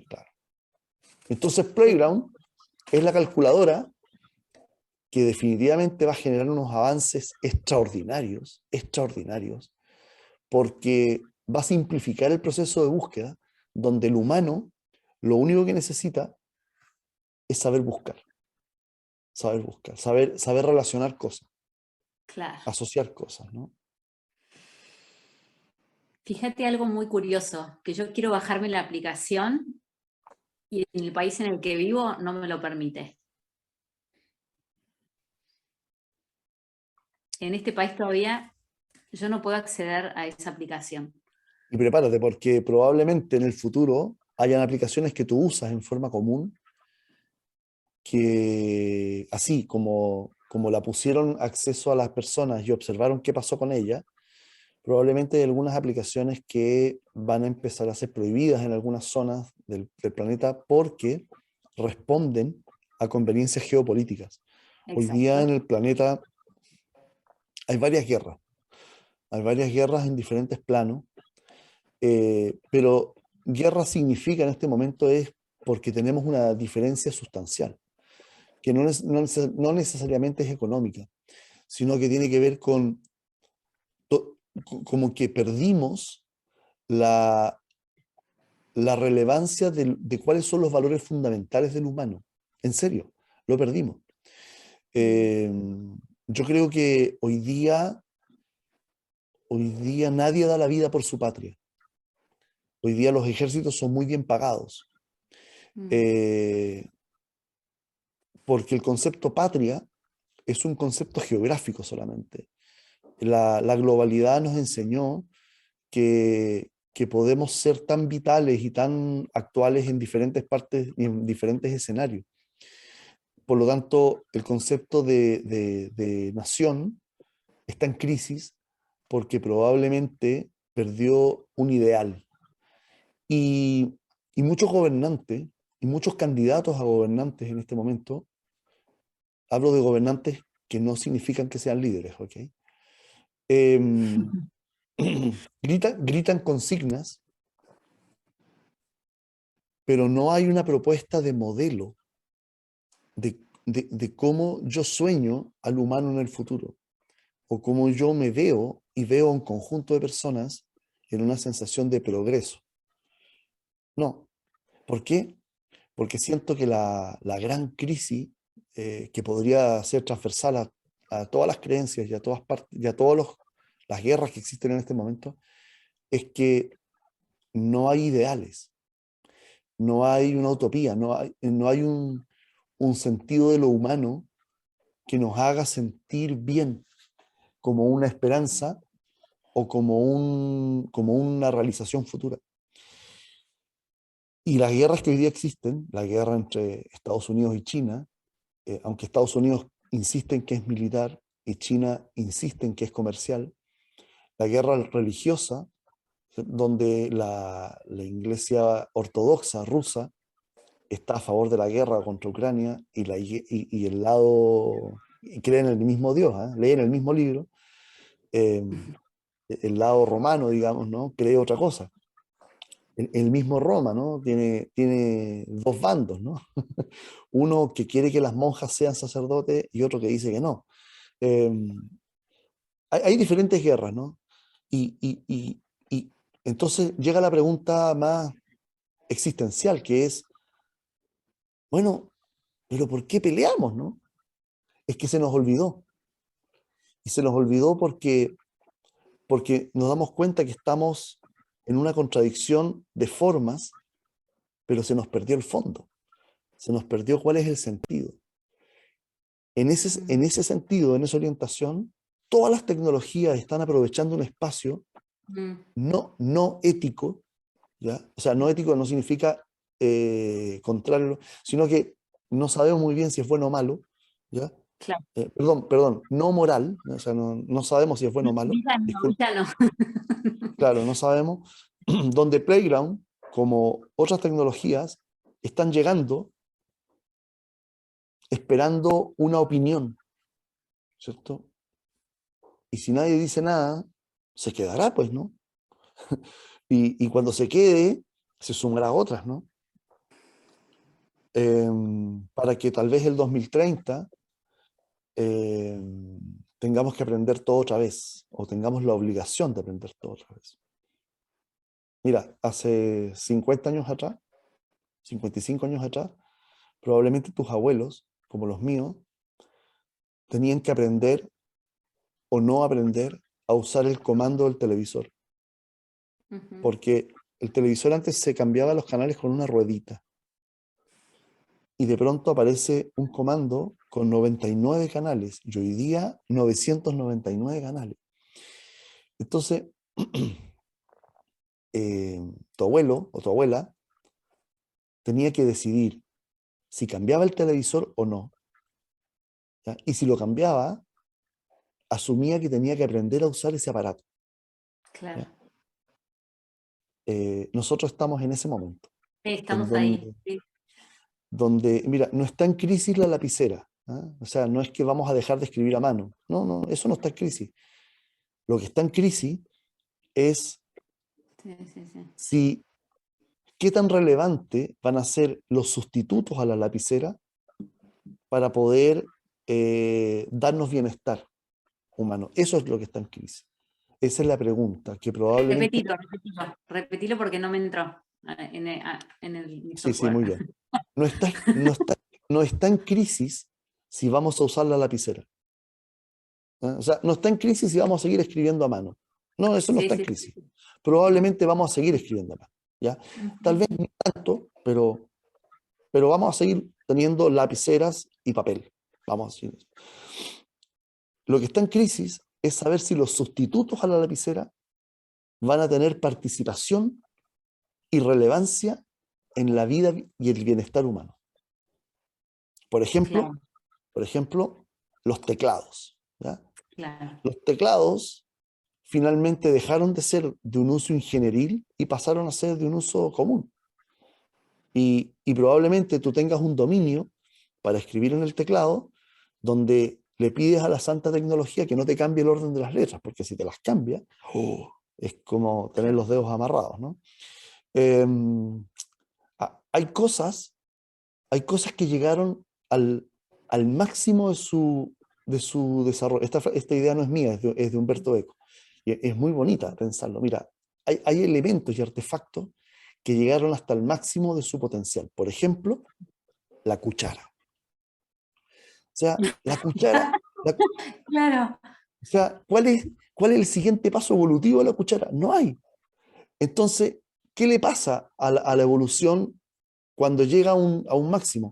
Claro. Entonces, Playground es la calculadora que definitivamente va a generar unos avances extraordinarios, extraordinarios, porque va a simplificar el proceso de búsqueda, donde el humano lo único que necesita es saber relacionar cosas, Claro. asociar cosas, ¿no? Fíjate algo muy curioso, que yo quiero bajarme la aplicación y en el país en el que vivo no me lo permite. En este país todavía yo no puedo acceder a esa aplicación. Y prepárate, porque probablemente en el futuro hayan aplicaciones que tú usas en forma común, que así como la pusieron acceso a las personas y observaron qué pasó con ella, probablemente hay algunas aplicaciones que van a empezar a ser prohibidas en algunas zonas del planeta porque responden a conveniencias geopolíticas. Hoy día en Exacto. el planeta hay varias guerras en diferentes planos, pero guerra significa en este momento es porque tenemos una diferencia sustancial, que no necesariamente es económica, sino que tiene que ver con como que perdimos la, la relevancia de cuáles son los valores fundamentales del humano. En serio, lo perdimos. Eh, yo creo que hoy día nadie da la vida por su patria. Hoy día los ejércitos son muy bien pagados, Mm. eh, porque el concepto patria es un concepto geográfico solamente. La globalidad nos enseñó que podemos ser tan vitales y tan actuales en diferentes partes y en diferentes escenarios. Por lo tanto, el concepto de nación está en crisis porque probablemente perdió un ideal. Y, y muchos gobernantes y muchos candidatos a gobernantes en este momento, hablo de gobernantes que no significan que sean líderes, ¿ok? Em, gritan consignas, pero no hay una propuesta de modelo de cómo yo sueño al humano en el futuro, o cómo yo me veo y veo un conjunto de personas en una sensación de progreso. No. ¿Por qué? Porque siento que la gran crisis que podría ser transversal a todas las creencias y a todas partes, y a todos las guerras que existen en este momento, es que no hay ideales, no hay una utopía, no hay un sentido de lo humano que nos haga sentir bien como una esperanza o como una realización futura. Y las guerras que hoy día existen, la guerra entre Estados Unidos y China, aunque Estados Unidos insiste en que es militar y China insiste en que es comercial, la guerra religiosa, donde la iglesia ortodoxa rusa está a favor de la guerra contra Ucrania y el lado, y creen en el mismo Dios, leen el mismo libro, eh, el lado romano, digamos, ¿no? Cree otra cosa. El mismo Roma, ¿no? Tiene dos bandos, ¿no? Uno que quiere que las monjas sean sacerdotes y otro que dice que no. Eh, hay diferentes guerras, ¿no? Y entonces llega la pregunta más existencial, que es, bueno, pero ¿por qué peleamos, no? Es que se nos olvidó. Y se nos olvidó porque nos damos cuenta que estamos en una contradicción de formas, pero se nos perdió el fondo. Se nos perdió cuál es el sentido. En ese sentido, en esa orientación, todas las tecnologías están aprovechando un espacio no ético, ¿ya? O sea, no ético no significa contrario, sino que no sabemos muy bien si es bueno o malo, ¿ya? Claro. Perdón, no moral, ¿no? O sea, no sabemos si es bueno o malo, Villano, disculpe, villano. claro, no sabemos, donde Playground, como otras tecnologías, están llegando esperando una opinión, ¿cierto? Y si nadie dice nada, se quedará, pues, ¿no? Y cuando se quede, se sumará a otras, ¿no? Para que tal vez el 2030 tengamos que aprender todo otra vez, o tengamos la obligación de aprender todo otra vez. Mira, hace 50 años atrás, 55 años atrás, probablemente tus abuelos, como los míos, tenían que aprender o no aprender a usar el comando del televisor, porque el televisor antes se cambiaba los canales con una ruedita y de pronto aparece un comando con 99 canales y hoy día 999 canales. Entonces, tu abuelo o tu abuela tenía que decidir si cambiaba el televisor o no, ¿ya? Y si lo cambiaba, asumía que tenía que aprender a usar ese aparato, Claro. ¿ya? Nosotros estamos en ese momento, Sí, en estamos ahí. donde, Sí. mira, no está en crisis la lapicera, ¿ah? O sea, no es que vamos a dejar de escribir a mano, no, eso no está en crisis. Lo que está en crisis es Sí, sí, sí. si qué tan relevante van a ser los sustitutos a la lapicera para poder darnos bienestar humano. Eso es lo que está en crisis. Esa es la pregunta que probablemente... Repetilo porque no me entró en el Sí, sí, software. muy bien. No está, no está, no está en crisis si vamos a usar la lapicera. ¿Ah? O sea, no está en crisis si vamos a seguir escribiendo a mano. No, eso no Sí, está en sí, crisis. sí. Probablemente vamos a seguir escribiendo a mano, ¿ya? Tal vez no tanto, pero vamos a seguir teniendo lapiceras y papel. Vamos a decir. Lo que está en crisis es saber si los sustitutos a la lapicera van a tener participación y relevancia en la vida y el bienestar humano. Por ejemplo, Claro, los teclados, ¿ya? claro. Los teclados finalmente dejaron de ser de un uso ingenieril y pasaron a ser de un uso común. Y probablemente tú tengas un dominio para escribir en el teclado donde le pides a la santa tecnología que no te cambie el orden de las letras, porque si te las cambia, es como tener Claro. los dedos amarrados, ¿no? Eh, hay cosas que llegaron al máximo de su desarrollo. Esta idea no es mía, es de Humberto Eco. Y es muy bonita pensarlo. Mira, hay elementos y artefactos que llegaron hasta el máximo de su potencial. Por ejemplo, la cuchara. O sea, la cuchara, la, Claro. O sea, cuál es el siguiente paso evolutivo de la cuchara? No hay. Entonces, ¿qué le pasa a la evolución cuando llega a un máximo?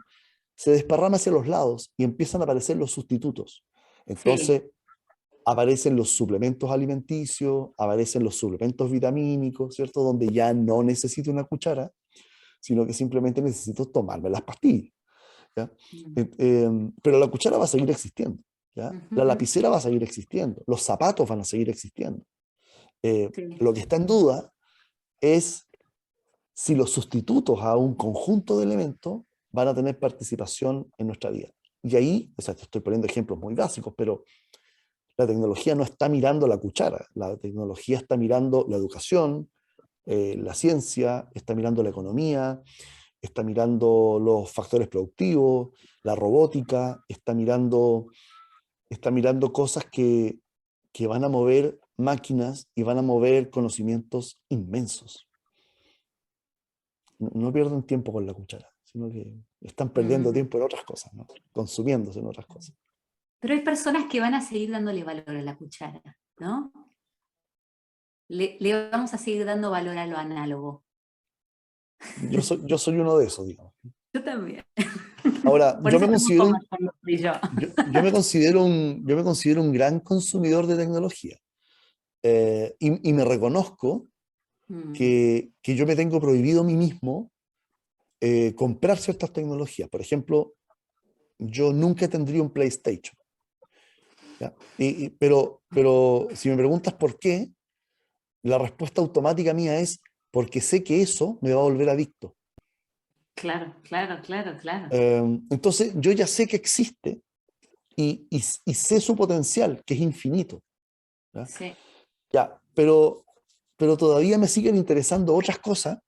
Se desparrama hacia los lados y empiezan a aparecer los sustitutos. Sí, Entonces, aparecen los suplementos alimenticios, aparecen los suplementos vitamínicos, ¿cierto? Donde ya no necesito una cuchara, sino que simplemente necesito tomarme las pastillas, ¿ya? mm, Pero la cuchara va a seguir existiendo, ¿ya? La ujú, lapicera va a seguir existiendo, los zapatos van a seguir existiendo. sí, Lo que está en duda es si los sustitutos a un conjunto de elementos van a tener participación en nuestra vida. Y ahí, o sea, te estoy poniendo ejemplos muy básicos, pero la tecnología no está mirando la cuchara, la tecnología está mirando la educación, la ciencia, está mirando la economía, está mirando los factores productivos, la robótica, está mirando cosas que van a mover máquinas y van a mover conocimientos inmensos. No pierden tiempo con la cuchara, sino que están perdiendo mm. tiempo en otras cosas, ¿no? Consumiéndose en otras cosas. Pero hay personas que van a seguir dándole valor a la cuchara, ¿no? Le vamos a seguir dando valor a lo análogo. Yo soy uno de esos, digamos. Yo también. Ahora, Por eso tengo conversación y yo. yo me considero un gran consumidor de tecnología. Y me reconozco Mm, que yo me tengo prohibido a mí mismo comprar ciertas tecnologías. Por ejemplo, yo nunca tendría un PlayStation. ¿Ya? Pero si me preguntas por qué, la respuesta automática mía es porque sé que eso me va a volver adicto. claro, claro, claro, claro. Entonces, yo ya sé que existe y sé su potencial, que es infinito. ¿Ya? Sí. Ya, pero todavía me siguen interesando otras cosas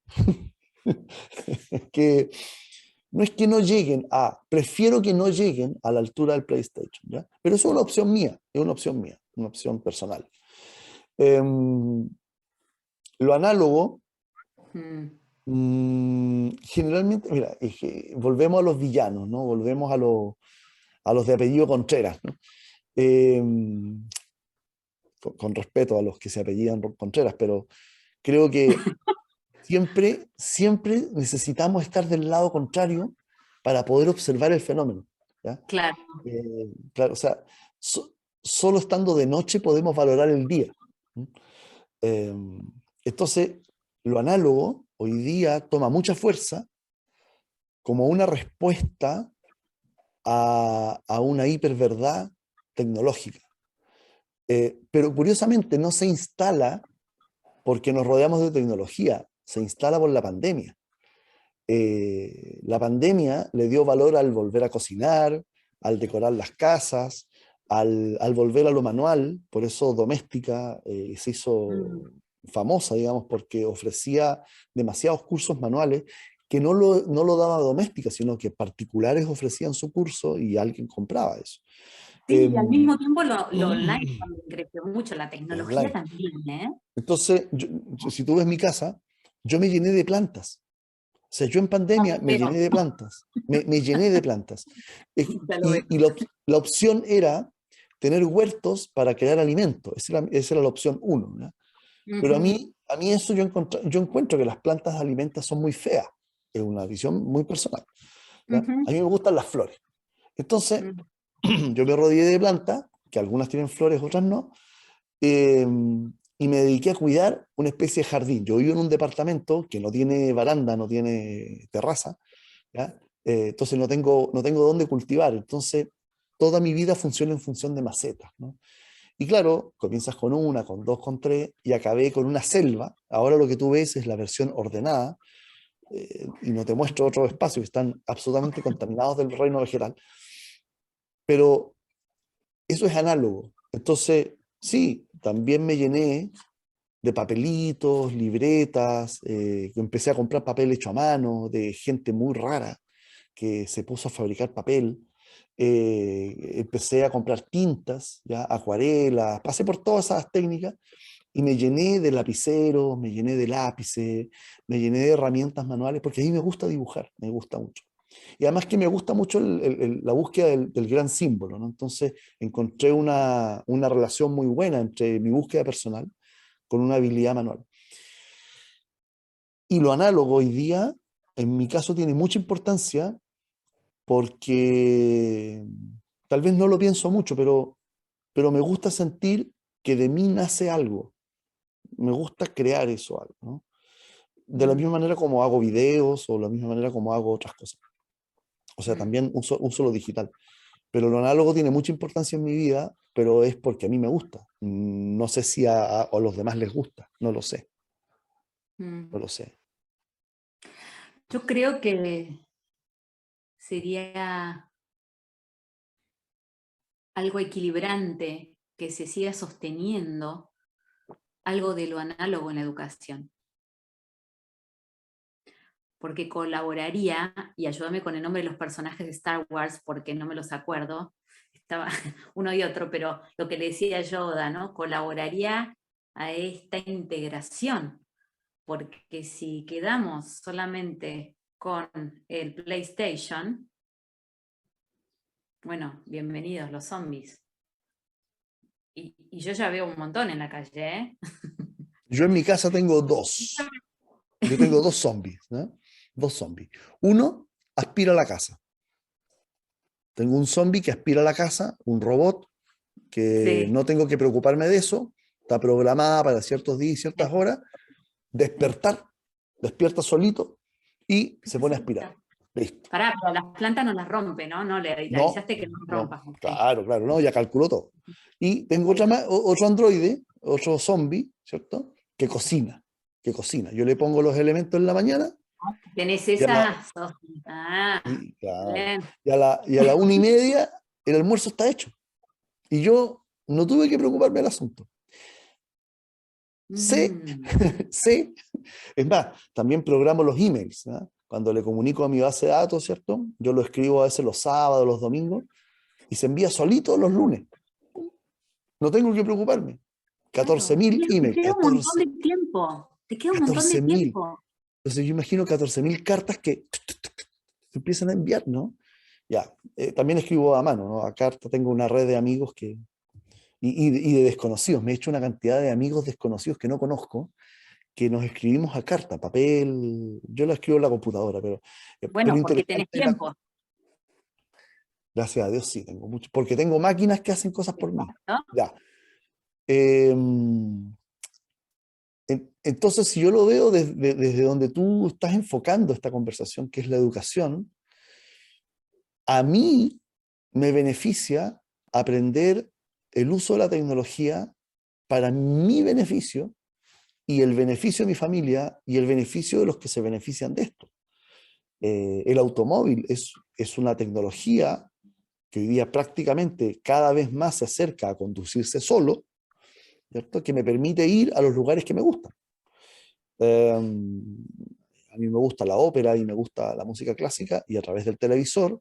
que no es que no lleguen prefiero que no lleguen a la altura del PlayStation, ¿ya? Pero eso es una opción mía, es una opción mía, una opción personal. Em, lo análogo, Mm. generalmente, mira, es que volvemos a los villanos, ¿no? Volvemos a los de apellido Contreras, ¿no? Em, con respeto a los que se apellidan Contreras, pero creo que siempre necesitamos estar del lado contrario para poder observar el fenómeno, ¿ya? Claro. Claro, o sea, so- solo estando de noche podemos valorar el día. ¿Mm? Eh, entonces, lo análogo hoy día toma mucha fuerza como una respuesta a una hiperverdad tecnológica. Pero curiosamente no se instala porque nos rodeamos de tecnología, se instala por la pandemia. La pandemia le dio valor al volver a cocinar, al decorar las casas, al volver a lo manual, por eso Doméstica se Mm. hizo famosa, digamos, porque ofrecía demasiados cursos manuales que no lo daba Doméstica, sino que particulares ofrecían su curso y alguien compraba eso. Sí, y al mismo tiempo lo online El también creció mucho, la tecnología online. también, ¿eh? Entonces, si tú ves mi casa, yo me llené de plantas. O sea, yo en Ya pandemia lo me llené veo, de plantas, me llené de plantas. ya lo veo. Y la opción era tener huertos para crear alimento. Esa era la opción uno, ¿ya? Pero Ujú, a mí eso yo encuentro que las plantas alimentas son muy feas. Es una visión muy personal, ¿ya? A ujú, mí me gustan las flores. Entonces, mm. yo me rodeé de plantas, que algunas tienen flores, otras no, eh, y me dediqué a cuidar una especie de jardín. Yo vivo en un departamento que no tiene baranda, no tiene terraza, ¿ya? Entonces no tengo dónde cultivar. Entonces, toda mi vida funciona en función de macetas, ¿no? Y claro, comienzas con una, con dos, con tres, y acabé con una selva. Ahora lo que tú ves es la versión ordenada, y no te muestro otros espacios que están absolutamente contaminados del reino vegetal. Pero eso es análogo. Entonces, sí, también me llené de papelitos, libretas, que empecé a comprar papel hecho a mano, de gente muy rara que se puso a fabricar papel. Empecé a comprar tintas, ya, acuarelas, pasé por todas esas técnicas y me llené de lapiceros, me llené de lápices, me llené de herramientas manuales, porque a mí me gusta dibujar, me gusta mucho. Y además que me gusta mucho la búsqueda del gran símbolo, ¿no? Entonces encontré una relación muy buena entre mi búsqueda personal con una habilidad manual. Y lo análogo hoy día, en mi caso, tiene mucha importancia porque tal vez no lo pienso mucho, pero me gusta sentir que de mí nace algo. Me gusta crear eso algo, ¿no? De la misma Mm, manera como hago videos o de la misma manera como hago otras cosas. O sea, mm, también uso lo digital. Pero lo análogo tiene mucha importancia en mi vida, pero es porque a mí me gusta. No sé si a los demás les gusta, no lo sé, no mm. lo sé. Yo creo que sería algo equilibrante que se siga sosteniendo algo de lo análogo en la educación, porque colaboraría, y ayúdame con el nombre de los personajes de Star Wars, porque no me los acuerdo, estaba uno y otro, pero lo que le decía Yoda, ¿no? Colaboraría a esta integración, porque si quedamos solamente con el PlayStation, bueno, bienvenidos los zombies. Y yo ya veo un montón en la calle, ¿eh? Yo en mi casa tengo dos. Yo tengo dos zombies, ¿no? Dos zombies. Uno aspira a la casa. Tengo un zombie que aspira a la casa, un robot, que Sí, no tengo que preocuparme de eso. Está programada para ciertos días y ciertas horas. Despertar, despierta solito y se pone a aspirar. solita. Listo. Pará, pero las plantas no las rompe, ¿no? No le No, avisaste que no las no, rompas. Ok. claro, claro, no, ya calculó todo. Y tengo Ok. otro androide, otro zombie, ¿cierto? Que cocina, que cocina. Yo le pongo los elementos en la mañana Tenés y a la, esas. Ah, claro, bien. y a la 1:30 el almuerzo está hecho. Y yo no tuve que preocuparme del asunto. Sé, Mm. sé, es más, también programo los emails, ¿no? Cuando le comunico a mi base de datos, ¿cierto? Yo lo escribo a veces los sábados, los domingos, y se envía solito los lunes. No tengo que preocuparme. Catorce Claro. mil Viejo, te emails, queda un montón de tiempo. Te queda un montón de 14.000. tiempo. Entonces yo imagino 14.000 cartas que se empiezan a enviar, ¿no? Ya, también escribo a mano, ¿no? A carta tengo una red de amigos y de desconocidos. Me he hecho una cantidad de amigos desconocidos que no conozco, que nos escribimos a carta, papel. Yo la escribo en la computadora, pero Bueno, porque tenés interesante la. tiempo. Gracias a Dios sí, tengo mucho, porque tengo máquinas que hacen cosas por mí. ¿No? Ya. Eh, entonces, si yo lo veo desde donde tú estás enfocando esta conversación, que es la educación, a mí me beneficia aprender el uso de la tecnología para mi beneficio y el beneficio de mi familia y el beneficio de los que se benefician de esto. El automóvil es una tecnología que hoy día prácticamente cada vez más se acerca a conducirse solo, ¿cierto? Que me permite ir a los lugares que me gustan. A mí me gusta la ópera y me gusta la música clásica y a través del televisor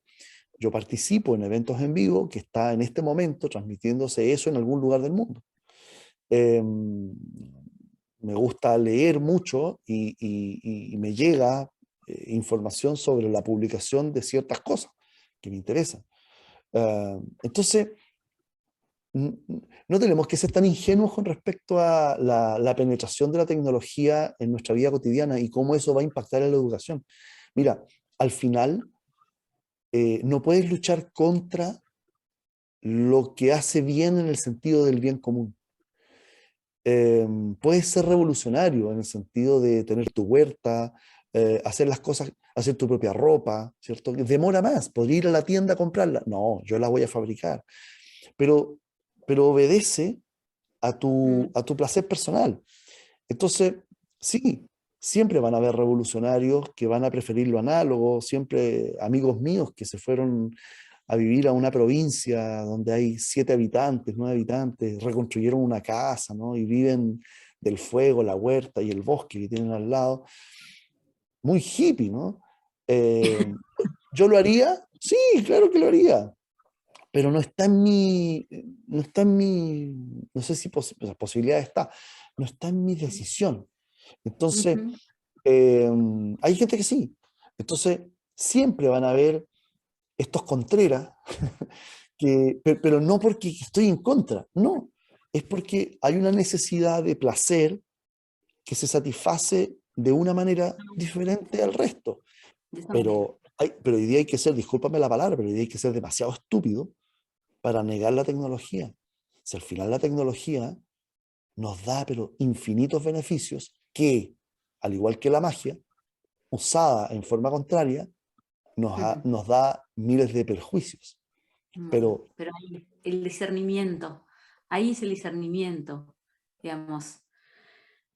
yo participo en eventos en vivo que está en este momento transmitiéndose eso en algún lugar del mundo. Me gusta leer mucho y me llega información sobre la publicación de ciertas cosas que me interesan. Entonces, no tenemos que ser tan ingenuos con respecto a la penetración de la tecnología en nuestra vida cotidiana y cómo eso va a impactar en la educación. Mira, al final no puedes luchar contra lo que hace bien en el sentido del bien común. Puedes ser revolucionario en el sentido de tener tu huerta, hacer las cosas, hacer tu propia ropa, ¿cierto? Demora más, podría ir a la tienda a comprarla. No, yo la voy a fabricar. Pero, pero obedece Mm, a tu placer personal. Entonces, sí, siempre van a haber revolucionarios que van a preferir lo análogo, siempre amigos míos que se fueron a vivir a una provincia donde hay 7 habitantes, 9 habitantes, reconstruyeron una casa, ¿no? Y viven del fuego, la huerta y el bosque que tienen al lado. Muy hippie, ¿no? Eh, ¿Yo lo haría? Sí, claro que lo haría, pero no está en mi, no sé si la posibilidad está, no está en mi decisión. Entonces, ujú. hay gente que sí. Entonces, siempre van a haber estos contreras, pero no porque estoy en contra, no, es porque hay una necesidad de placer que se satisface de una manera diferente al resto. De esa manera. Pero hoy día hay que ser, discúlpame la palabra, pero hoy día hay que ser demasiado estúpido para negar la tecnología. Si al final la tecnología nos da pero infinitos beneficios que, al igual que la magia, usada en forma contraria, nos da miles de perjuicios. Bueno, Pero pero ahí el discernimiento, ahí es el discernimiento, digamos.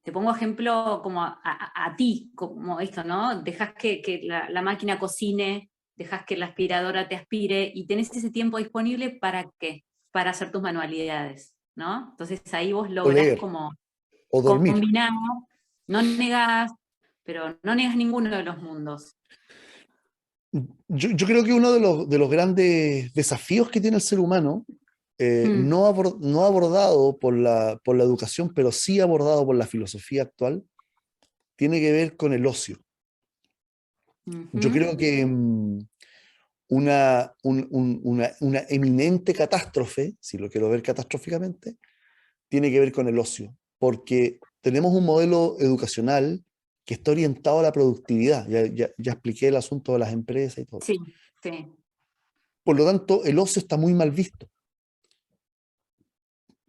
Te pongo ejemplo como a ti, como esto, ¿no? Dejas que la máquina cocine, dejas que la aspiradora te aspire y tenés ese tiempo disponible ¿para qué? Para hacer tus manualidades, ¿no? Entonces ahí vos o lográs leer como o dormir. combinar, no negás, pero no negas ninguno de los mundos. Yo creo que uno de los grandes desafíos que tiene el ser humano, Mm, no abordado por la educación, pero sí abordado por la filosofía actual, tiene que ver con el ocio. Yo ujú. creo que una eminente catástrofe, si lo quiero ver catastróficamente, tiene que ver con el ocio, porque tenemos un modelo educacional que está orientado a la productividad. Ya expliqué el asunto de las empresas y todo. Sí, sí. Por lo tanto, el ocio está muy mal visto.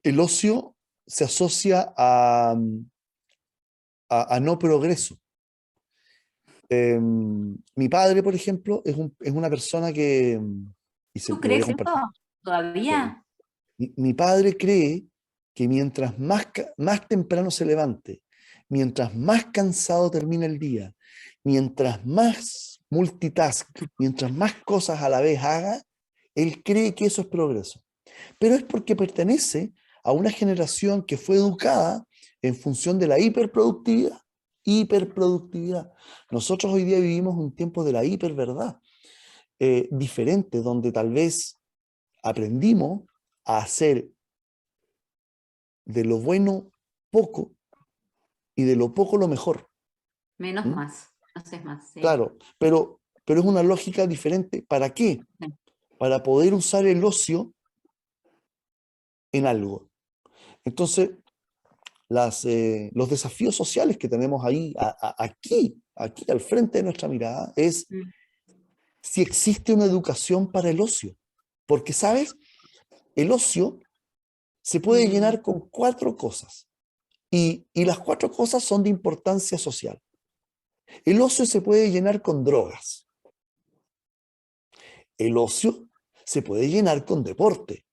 El ocio se asocia a no progreso. Mi padre, por ejemplo, es una persona que, y ¿Tú lo voy a crees eso compartir. eh, todavía? mi padre cree que mientras más temprano se levante, mientras más cansado termina el día, mientras más multitask, mientras más cosas a la vez haga, él cree que eso es progreso. Pero es porque pertenece a una generación que fue educada en función de la hiperproductividad. Hiperproductividad. Nosotros hoy día vivimos un tiempo de la hiperverdad, diferente, donde tal vez aprendimos a hacer de lo bueno poco y de lo poco lo mejor. Menos ¿Mm? más, no sé más, sí. Claro, pero es una lógica diferente. ¿Para qué? Sí. Para poder usar el ocio en algo. Entonces, los desafíos sociales que tenemos ahí, aquí al frente de nuestra mirada, es Mm, si existe una educación para el ocio. Porque, ¿sabes? El ocio se puede mm, llenar con cuatro cosas. Y las cuatro cosas son de importancia social. El ocio se puede llenar con drogas. El ocio se puede llenar con deporte.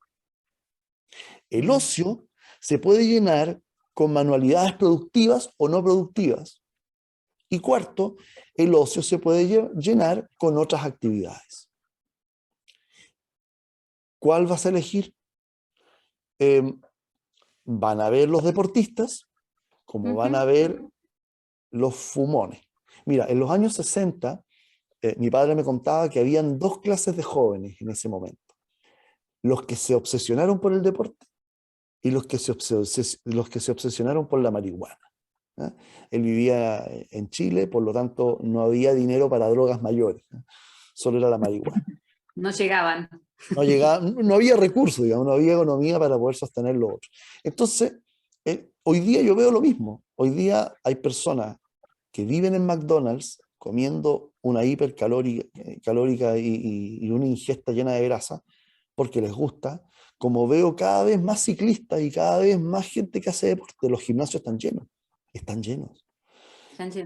El mm. ocio se puede llenar con manualidades productivas o no productivas. Y cuarto, el ocio se puede llenar con otras actividades. ¿Cuál vas a elegir? Eh, Van a ver los deportistas como van Ujú. a ver los fumones. Mira, en los años 60, mi padre me contaba que habían dos clases de jóvenes en ese momento. Los que se obsesionaron por el deporte y los que se obsesionaron por la marihuana. ¿Ah? Él vivía en Chile, por lo tanto no había dinero para drogas mayores, ¿eh? Solo era la marihuana. No llegaban. No había recursos, digamos, no había economía para poder sostener lo otro. Entonces, hoy día yo veo lo mismo. Hoy día hay personas que viven en McDonald's comiendo una hipercalórica y una ingesta llena de grasa porque les gusta, como veo cada vez más ciclistas y cada vez más gente que hace deporte, los gimnasios están llenos. Están llenos, sí.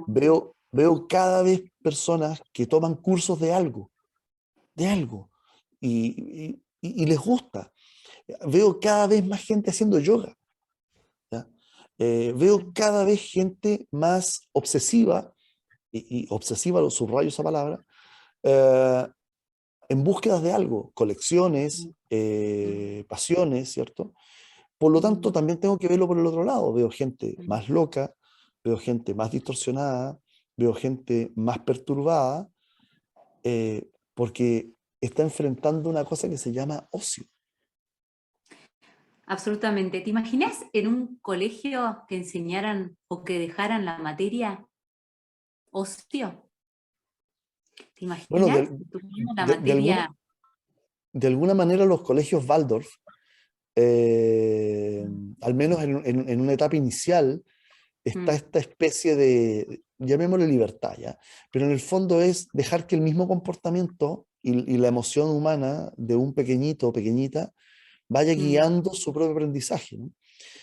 Veo cada vez personas que toman cursos de algo, y les gusta. Veo cada vez más gente haciendo yoga, ¿ya? Veo cada vez gente más obsesiva, y obsesiva, lo subrayo esa palabra, eh, en búsquedas de algo, colecciones, Mm, mm, pasiones, ¿cierto? Por lo tanto, mm, también tengo que verlo por el otro lado. Veo gente mm. más loca, veo gente más distorsionada, veo gente más perturbada, porque está enfrentando una cosa que se llama ocio. Absolutamente. ¿Te imaginas en un colegio que enseñaran o que dejaran la materia ocio? ¿Te Bueno, imaginas? Tuvimos la de alguna, materia... de alguna manera los colegios Waldorf, al menos en una etapa inicial, está Mm, esta especie de, llamémosle libertad, ¿ya? Pero en el fondo es dejar que el mismo comportamiento y la emoción humana de un pequeñito o pequeñita vaya mm, guiando su propio aprendizaje, ¿no?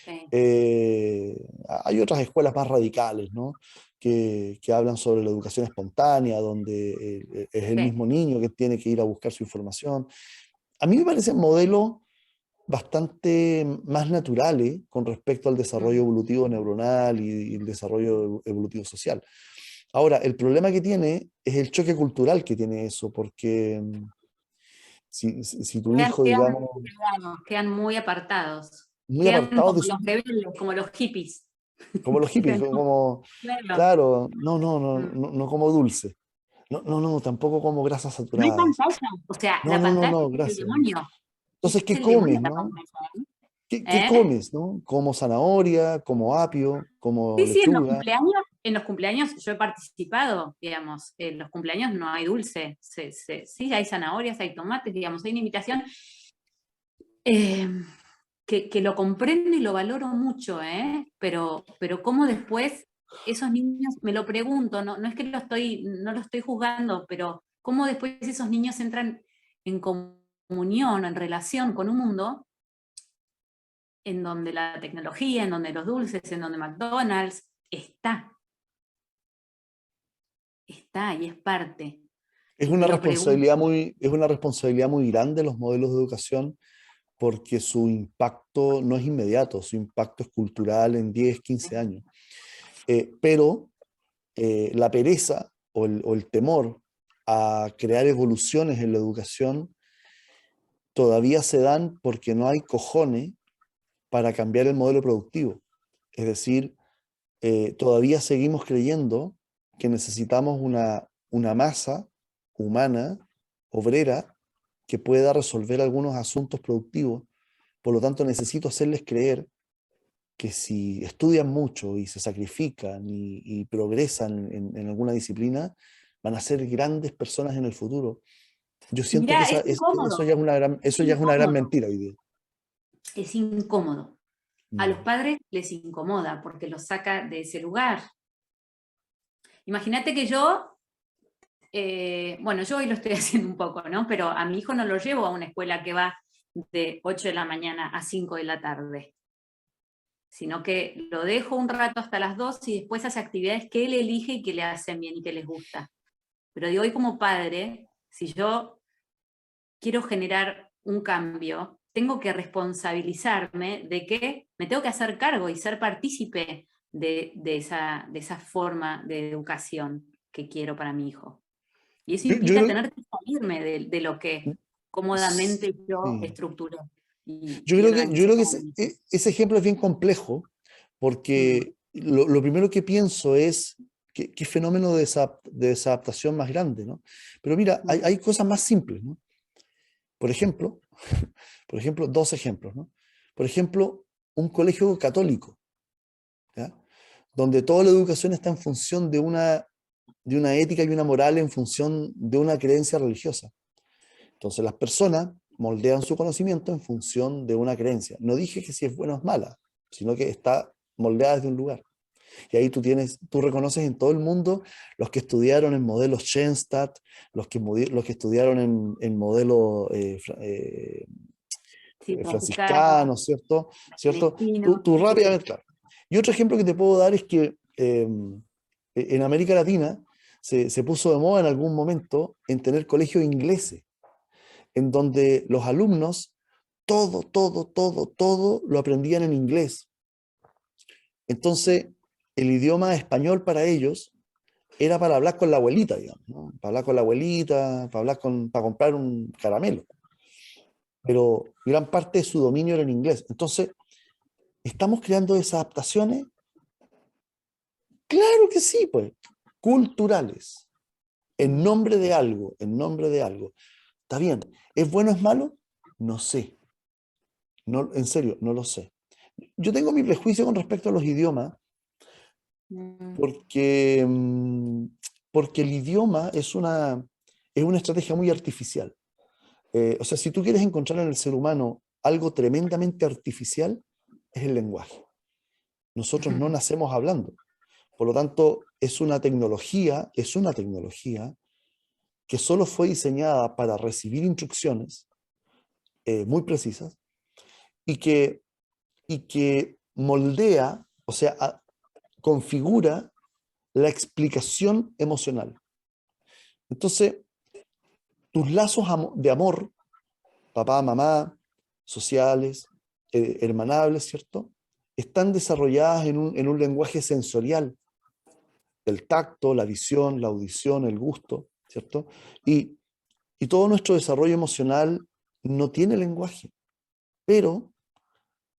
sí, Eh, Hay otras escuelas más radicales, ¿no? Que hablan sobre la educación espontánea, donde es el sí. mismo niño que tiene que ir a buscar su información. A mí me parecen modelos bastante más naturales con respecto al desarrollo Mm. evolutivo neuronal y el desarrollo evolutivo social. Ahora, el problema que tiene es el choque cultural que tiene eso, porque si tu Quedan, hijo, quedan, digamos, quedan muy apartados. muy Quedan apartado como de los su, rebeldes, como los hippies. como los hippies, Quedan como, claro. claro, no, no, no, Mm. no, no como dulce, no, no, no, tampoco como grasas No hay saturadas, pantalla. O sea, no, la no, no, pantalla no, es el gracias. demonio. Entonces, Es ¿qué el demonio comes, la no? pantalla. ¿Qué ¿Eh? comes, no? Como zanahoria, como apio, como Sí, sí, lechuga. en los cumpleaños yo he participado, digamos, en los cumpleaños no hay dulce, sí, hay zanahorias, hay tomates, digamos, hay una invitación eh, que lo comprendo y lo valoro mucho, ¿eh? Pero cómo después esos niños, me lo pregunto, no, no es que no lo estoy juzgando, pero cómo después esos niños entran en comunión, en relación con un mundo en donde la tecnología, en donde los dulces, en donde McDonald's está y es parte. Y me lo pregunto. Es una responsabilidad muy grande los modelos de educación porque su impacto no es inmediato, su impacto es cultural en 10, 15 años. Pero la pereza o el temor a crear evoluciones en la educación todavía se dan porque no hay cojones para cambiar el modelo productivo. Es decir, todavía seguimos creyendo que necesitamos una masa humana, obrera, que pueda resolver algunos asuntos productivos. Por lo tanto, necesito hacerles creer que si estudian mucho y se sacrifican y progresan en alguna disciplina, van a ser grandes personas en el futuro. Yo siento que Mirá, eso ya es una es eso ya es una gran incómodo, mentira hoy día. es incómodo. A los Mm. padres les incomoda porque los saca de ese lugar. Imagínate que yo, bueno, yo hoy lo estoy haciendo un poco, ¿no? Pero a mi hijo no lo llevo a una escuela que va de 8 de la mañana a 5 de la tarde, sino que lo dejo un rato hasta las 2 y después hace actividades que él elige y que le hacen bien y que les gusta. Pero digo, hoy como padre, si yo quiero generar un cambio, tengo que responsabilizarme de que me tengo que hacer cargo y ser partícipe de esa forma de educación que quiero para mi hijo. Y eso Yo implica creo, tener que salirme de lo que cómodamente yo sí. estructuré y Yo organicé creo que para mí. ese ejemplo es bien complejo, Mm, porque lo primero que pienso es qué fenómeno de desadaptación más grande, ¿no? Pero mira, mm, hay cosas más simples, ¿no? Por ejemplo, por ejemplo, dos ejemplos, ¿no? Por ejemplo, un colegio católico, ¿ya? Donde toda la educación está en función de una ética y una moral en función de una creencia religiosa. Entonces las personas moldean su conocimiento en función de una creencia. No dije que si es buena o es mala, sino que está moldeada desde un lugar. Y ahí tú reconoces en todo el mundo los que estudiaron en modelos Schoenstatt, los que estudiaron en modelos sí, franciscano, franciscanos, ¿cierto? ¿Cierto? benedictino, Tú sí, sí. rápidamente, claro. Y otro ejemplo que te puedo dar es que en América Latina se puso de moda en algún momento en tener colegios ingleses en donde los alumnos todo lo aprendían en inglés. Entonces, el idioma español para ellos era para hablar con la abuelita, digamos, ¿no? Para hablar con la abuelita, para comprar un caramelo. Pero gran parte de su dominio era en inglés. Entonces, ¿estamos creando esas adaptaciones? Claro que sí, pues. Culturales. En Mm. nombre de algo, en nombre de algo. Está bien. ¿Es bueno o es malo? No sé. No, en serio, no lo sé. Yo tengo mi prejuicio con respecto a los idiomas Mm. porque, porque el idioma es una estrategia muy artificial. O sea, si tú quieres encontrar en el ser humano algo tremendamente artificial, es el lenguaje. Nosotros no nacemos hablando. Por lo tanto, es una tecnología que solo fue diseñada para recibir instrucciones muy precisas y que moldea, o sea, configura la explicación emocional. Entonces, tus lazos de amor, papá, mamá, sociales, hermanables, ¿cierto? Están desarrolladas en un lenguaje sensorial, el tacto, la visión, la audición, el gusto, ¿cierto? Y, y todo nuestro desarrollo emocional no tiene lenguaje, pero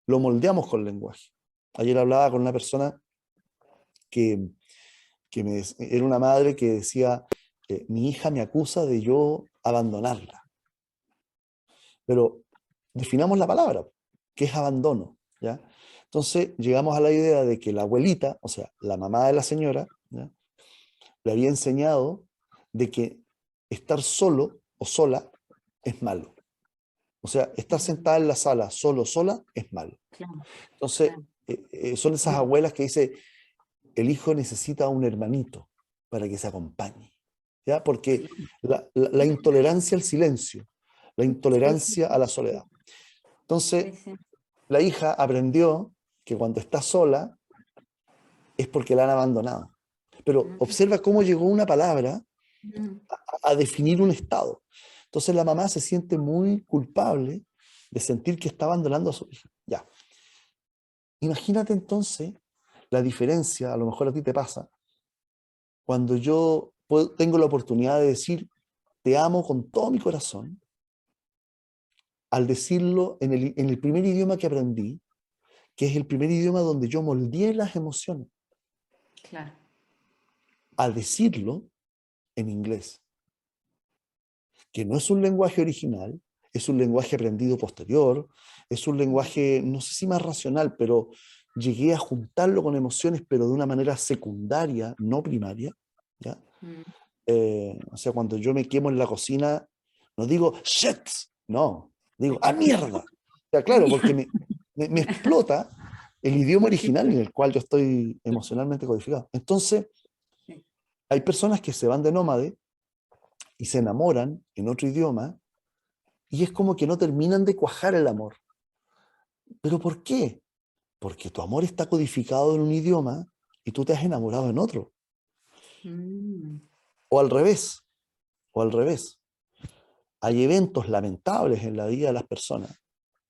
lo moldeamos con lenguaje. Ayer hablaba con una persona que, era una madre que decía, mi hija me acusa de yo abandonarla. Pero definamos la palabra, que es abandono, ¿ya? Entonces llegamos a la idea de que la abuelita, o sea, la mamá de la señora, ¿ya?, le había enseñado de que estar solo o sola es malo. O sea, estar sentada en la sala solo o sola es malo. Claro, Entonces, claro. son esas abuelas que dicen, el hijo necesita un hermanito para que se acompañe, ¿ya? Porque Claro. la intolerancia al silencio, la Sí, sí, intolerancia a sí, la soledad. sí, Entonces, sí. la hija aprendió que cuando está sola es porque la han abandonado. Pero Ujú, observa cómo llegó una palabra ujú. a definir un estado. Entonces la mamá se siente muy culpable de sentir que está abandonando a su hija. Ya. Imagínate entonces la diferencia, a lo mejor a ti te pasa, cuando yo tengo la oportunidad de decir, te amo con todo mi corazón, al decirlo en el primer idioma que aprendí, que es el primer idioma donde yo moldeé las emociones, Claro. a decirlo en inglés, que no es un lenguaje original, es un lenguaje aprendido posterior, es un lenguaje, no sé si más racional, pero llegué a juntarlo con emociones, pero de una manera secundaria, no primaria, ¿ya? Mm. O sea, cuando yo me quemo en la cocina, no digo shit, no, digo ¡ah, mierda! O sea, Ah, claro, mira. porque me explota el idioma Sí, original en sí, el cual yo estoy emocionalmente codificado. Entonces, sí. hay personas que se van de nómade y se enamoran en otro idioma y es como que no terminan de cuajar el amor. ¿Pero por qué? Porque tu amor está codificado en un idioma y tú te has enamorado en otro. Mm. O al revés, o al revés. Hay eventos lamentables en la vida de las personas,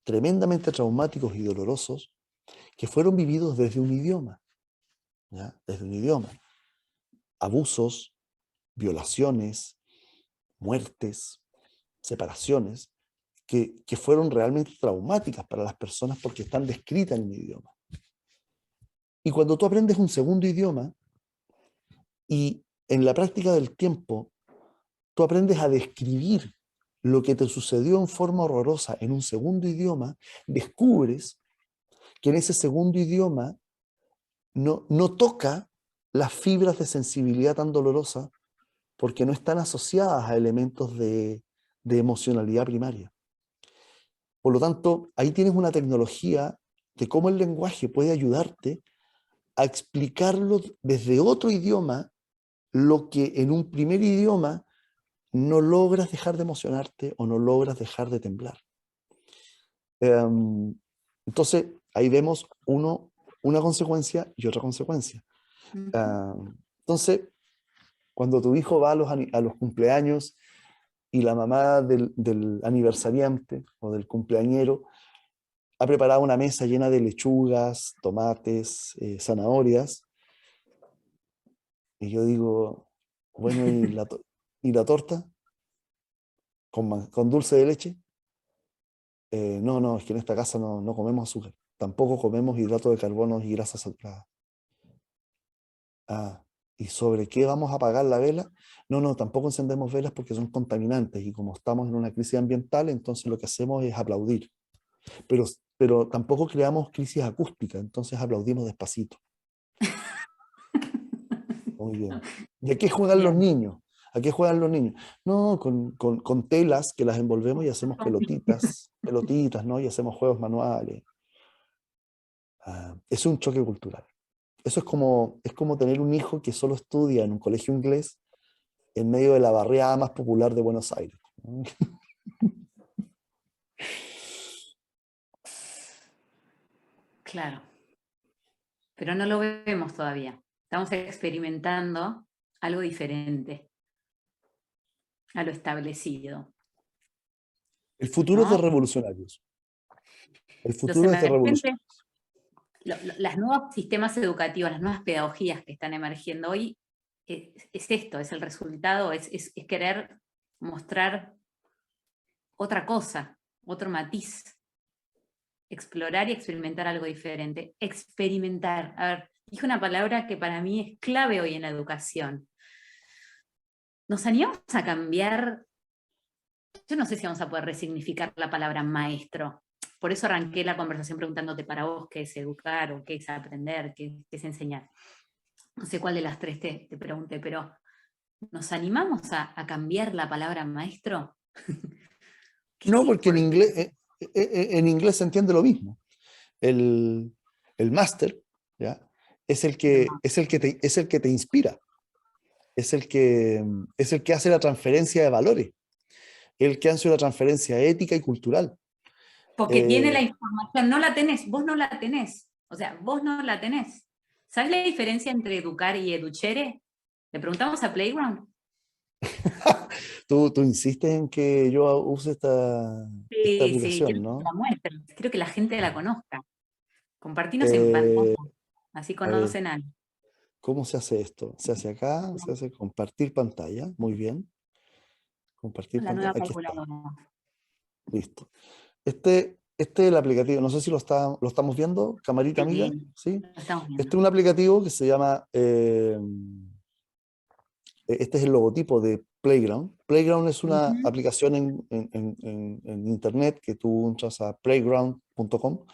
tremendamente traumáticos y dolorosos, que fueron vividos desde un idioma, ¿ya? Desde un idioma. Abusos, violaciones, muertes, separaciones, que fueron realmente traumáticas para las personas porque están descritas en un idioma. Y cuando tú aprendes un segundo idioma y en la práctica del tiempo tú aprendes a describir lo que te sucedió en forma horrorosa en un segundo idioma, descubres que en ese segundo idioma no toca las fibras de sensibilidad tan dolorosa porque no están asociadas a elementos de emocionalidad primaria. Por lo tanto, ahí tienes una tecnología de cómo el lenguaje puede ayudarte a explicarlo desde otro idioma, lo que en un primer idioma no logras dejar de emocionarte o no logras dejar de temblar. Entonces, ahí vemos una consecuencia y otra consecuencia. Ujú. Entonces, cuando tu hijo va a los cumpleaños y la mamá del aniversariante o del cumpleañero ha preparado una mesa llena de lechugas, tomates, zanahorias, y yo digo, bueno, ¿y la torta con dulce de leche? No, no, es que en esta casa no comemos azúcar. Tampoco comemos hidratos de carbono y grasas saturadas. Ah, ¿y sobre qué vamos a apagar la vela? No, no, tampoco encendemos velas porque son contaminantes y como estamos en una crisis ambiental, entonces lo que hacemos es aplaudir. Pero tampoco creamos crisis acústica, entonces aplaudimos despacito. Muy bien. ¿Y a qué juegan los Bien. niños? ¿A qué juegan los niños? No, con telas que las envolvemos y hacemos pelotitas, ¿no? Y hacemos juegos manuales. Es un choque cultural. Eso es como tener un hijo que solo estudia en un colegio inglés en medio de la barriada más popular de Buenos Aires, ¿no? Claro, pero no lo vemos todavía. Estamos experimentando algo diferente a lo establecido, El futuro es de ¿no? revolucionarios. El Los futuro es de emergentes, revolucionarios. las nuevos sistemas educativos, las nuevas pedagogías que están emergiendo hoy, es esto, es el resultado, es querer mostrar otra cosa, otro matiz, explorar y experimentar algo diferente. Experimentar. A ver, dije una palabra que para mí es clave hoy en la educación. ¿Nos animamos a cambiar? Yo no sé si vamos a poder resignificar la palabra maestro. Por eso arranqué la conversación preguntándote para vos qué es educar o qué es aprender, qué es enseñar. No sé cuál de las tres te pregunté, pero ¿nos animamos a cambiar la palabra maestro? ¿Qué No, sí? porque en inglés se entiende lo mismo. El, el máster, ¿ya? Es el que te inspira, es el que hace la transferencia de valores, el que hace una transferencia ética y cultural. Porque tiene la Eh, información, no la tenés, vos no la tenés. O sea, vos no la tenés. ¿Sabes la diferencia entre educar y educhere? Le preguntamos a Playground. tú insistes en que yo use esta Sí, sí, quiero aplicación, que ¿no? la muestres, quiero que la gente la conozca. Compartinos en pantalla, Eh, así a ver, conocen a ¿cómo se hace esto? Se hace acá, se hace compartir pantalla, muy bien. Compartir la pantalla, nueva aquí está, calculadora. listo. Este es el aplicativo, no sé si lo estamos viendo, camarita amiga, Sí, ¿sí? lo estamos Este viendo. es un aplicativo que se llama, este es el logotipo de Playground. Playground es una Ujú. aplicación en internet que tú entras a playground.com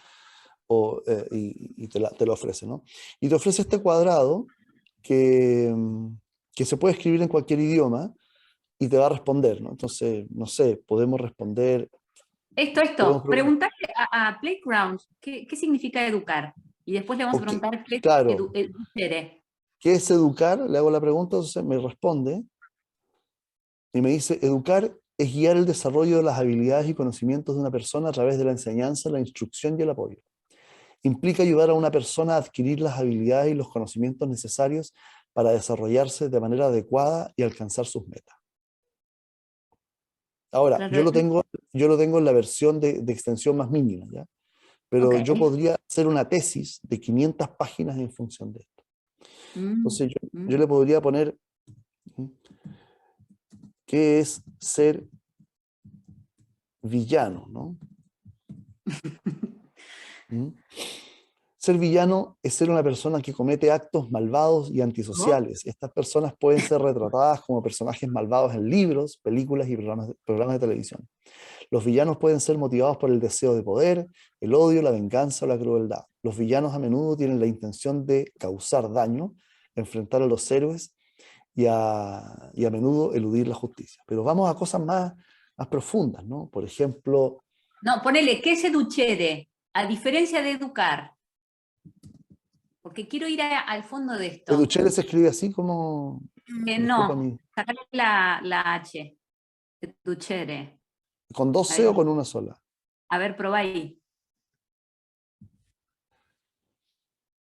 y te la ofrece, ¿no? Y te ofrece este cuadrado que se puede escribir en cualquier idioma y te va a responder, ¿no? Entonces, no sé, podemos Esto, preguntar, preguntarle a Playground qué significa educar. Y después le vamos a preguntar qué es claro, educere. ¿qué es educar? Le hago la pregunta, entonces me responde y me dice, educar es guiar el desarrollo de las habilidades y conocimientos de una persona a través de la enseñanza, la instrucción y el apoyo. Implica ayudar a una persona a adquirir las habilidades y los conocimientos necesarios para desarrollarse de manera adecuada y alcanzar sus metas. Ahora, Claro, yo lo tengo en la versión de extensión más mínima, ¿ya? ok. Pero yo podría hacer una tesis de 500 páginas en función de esto. Mm, Entonces, yo mm. le podría poner, ¿mm?, ¿qué es ser villano, ¿no? ¿Mm? Ser villano es ser una persona que comete actos malvados y ¿Vos? antisociales. Estas personas pueden ser retratadas como personajes malvados en libros, películas y programas de televisión. Los villanos pueden ser motivados por el deseo de poder, el odio, la venganza o la crueldad. Los villanos a menudo tienen la intención de causar daño, enfrentar a los héroes y a menudo eludir la justicia. Pero vamos a cosas más profundas, ¿no? Por ejemplo, No, ponele, ¿qué es educhere? A diferencia de educar, porque quiero ir al fondo de esto. Educhere se escribe así como, disculpa No, mí, sacarle la H. Educhere. ¿con dos C o Ahí. con una sola? A ver, probá ahí.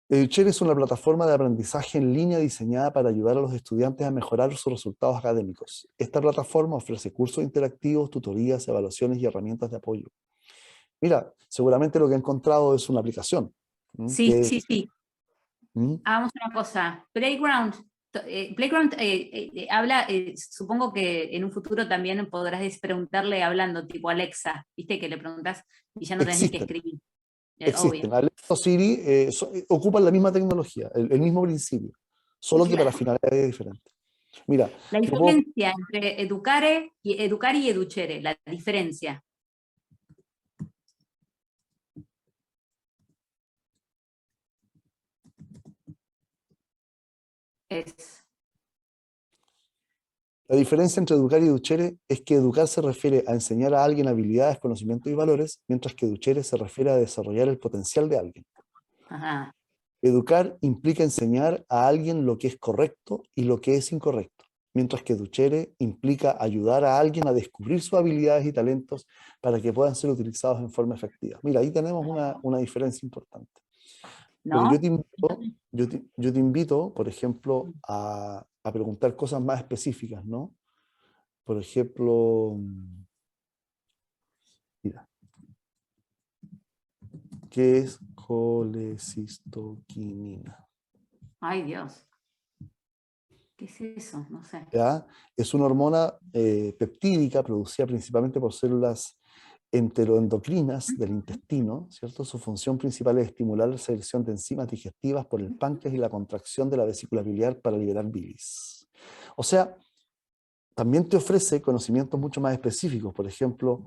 Educhere es una plataforma de aprendizaje en línea diseñada para ayudar a los estudiantes a mejorar sus resultados académicos. Esta plataforma ofrece cursos interactivos, tutorías, evaluaciones y herramientas de apoyo. Mira, seguramente lo que he encontrado es una aplicación. ¿M? Sí, sí, sí. ¿M? Hagamos una cosa. Playground. Playground habla, supongo que en un futuro también podrás preguntarle hablando, tipo Alexa, viste que le preguntas y ya no tenés ni que Existen, escribir, existen. obvio. Alexa o Siri ocupan la misma tecnología, el mismo principio, solo que para Claro. finalidades diferentes. Mira, La yo puedo, diferencia entre educar y educhere, la diferencia. Es. La diferencia entre educar y educhere es que educar se refiere a enseñar a alguien habilidades, conocimientos y valores, mientras que educhere se refiere a desarrollar el potencial de alguien. Ajá. Educar implica enseñar a alguien lo que es correcto y lo que es incorrecto, mientras que educhere implica ayudar a alguien a descubrir sus habilidades y talentos para que puedan ser utilizados en forma efectiva. Mira, ahí tenemos una diferencia importante. Pero yo ¿No? te invito, yo te invito, por ejemplo, a preguntar cosas más específicas, ¿no? Por ejemplo, mira, ¿qué es colecistoquinina? Ay, Dios. ¿Qué es eso? No sé. ¿Ya? Es una hormona peptídica producida principalmente por células enteroendocrinas del intestino, ¿cierto? Su función principal es estimular la secreción de enzimas digestivas por el páncreas y la contracción de la vesícula biliar para liberar bilis. O sea, también te ofrece conocimientos mucho más específicos, por ejemplo,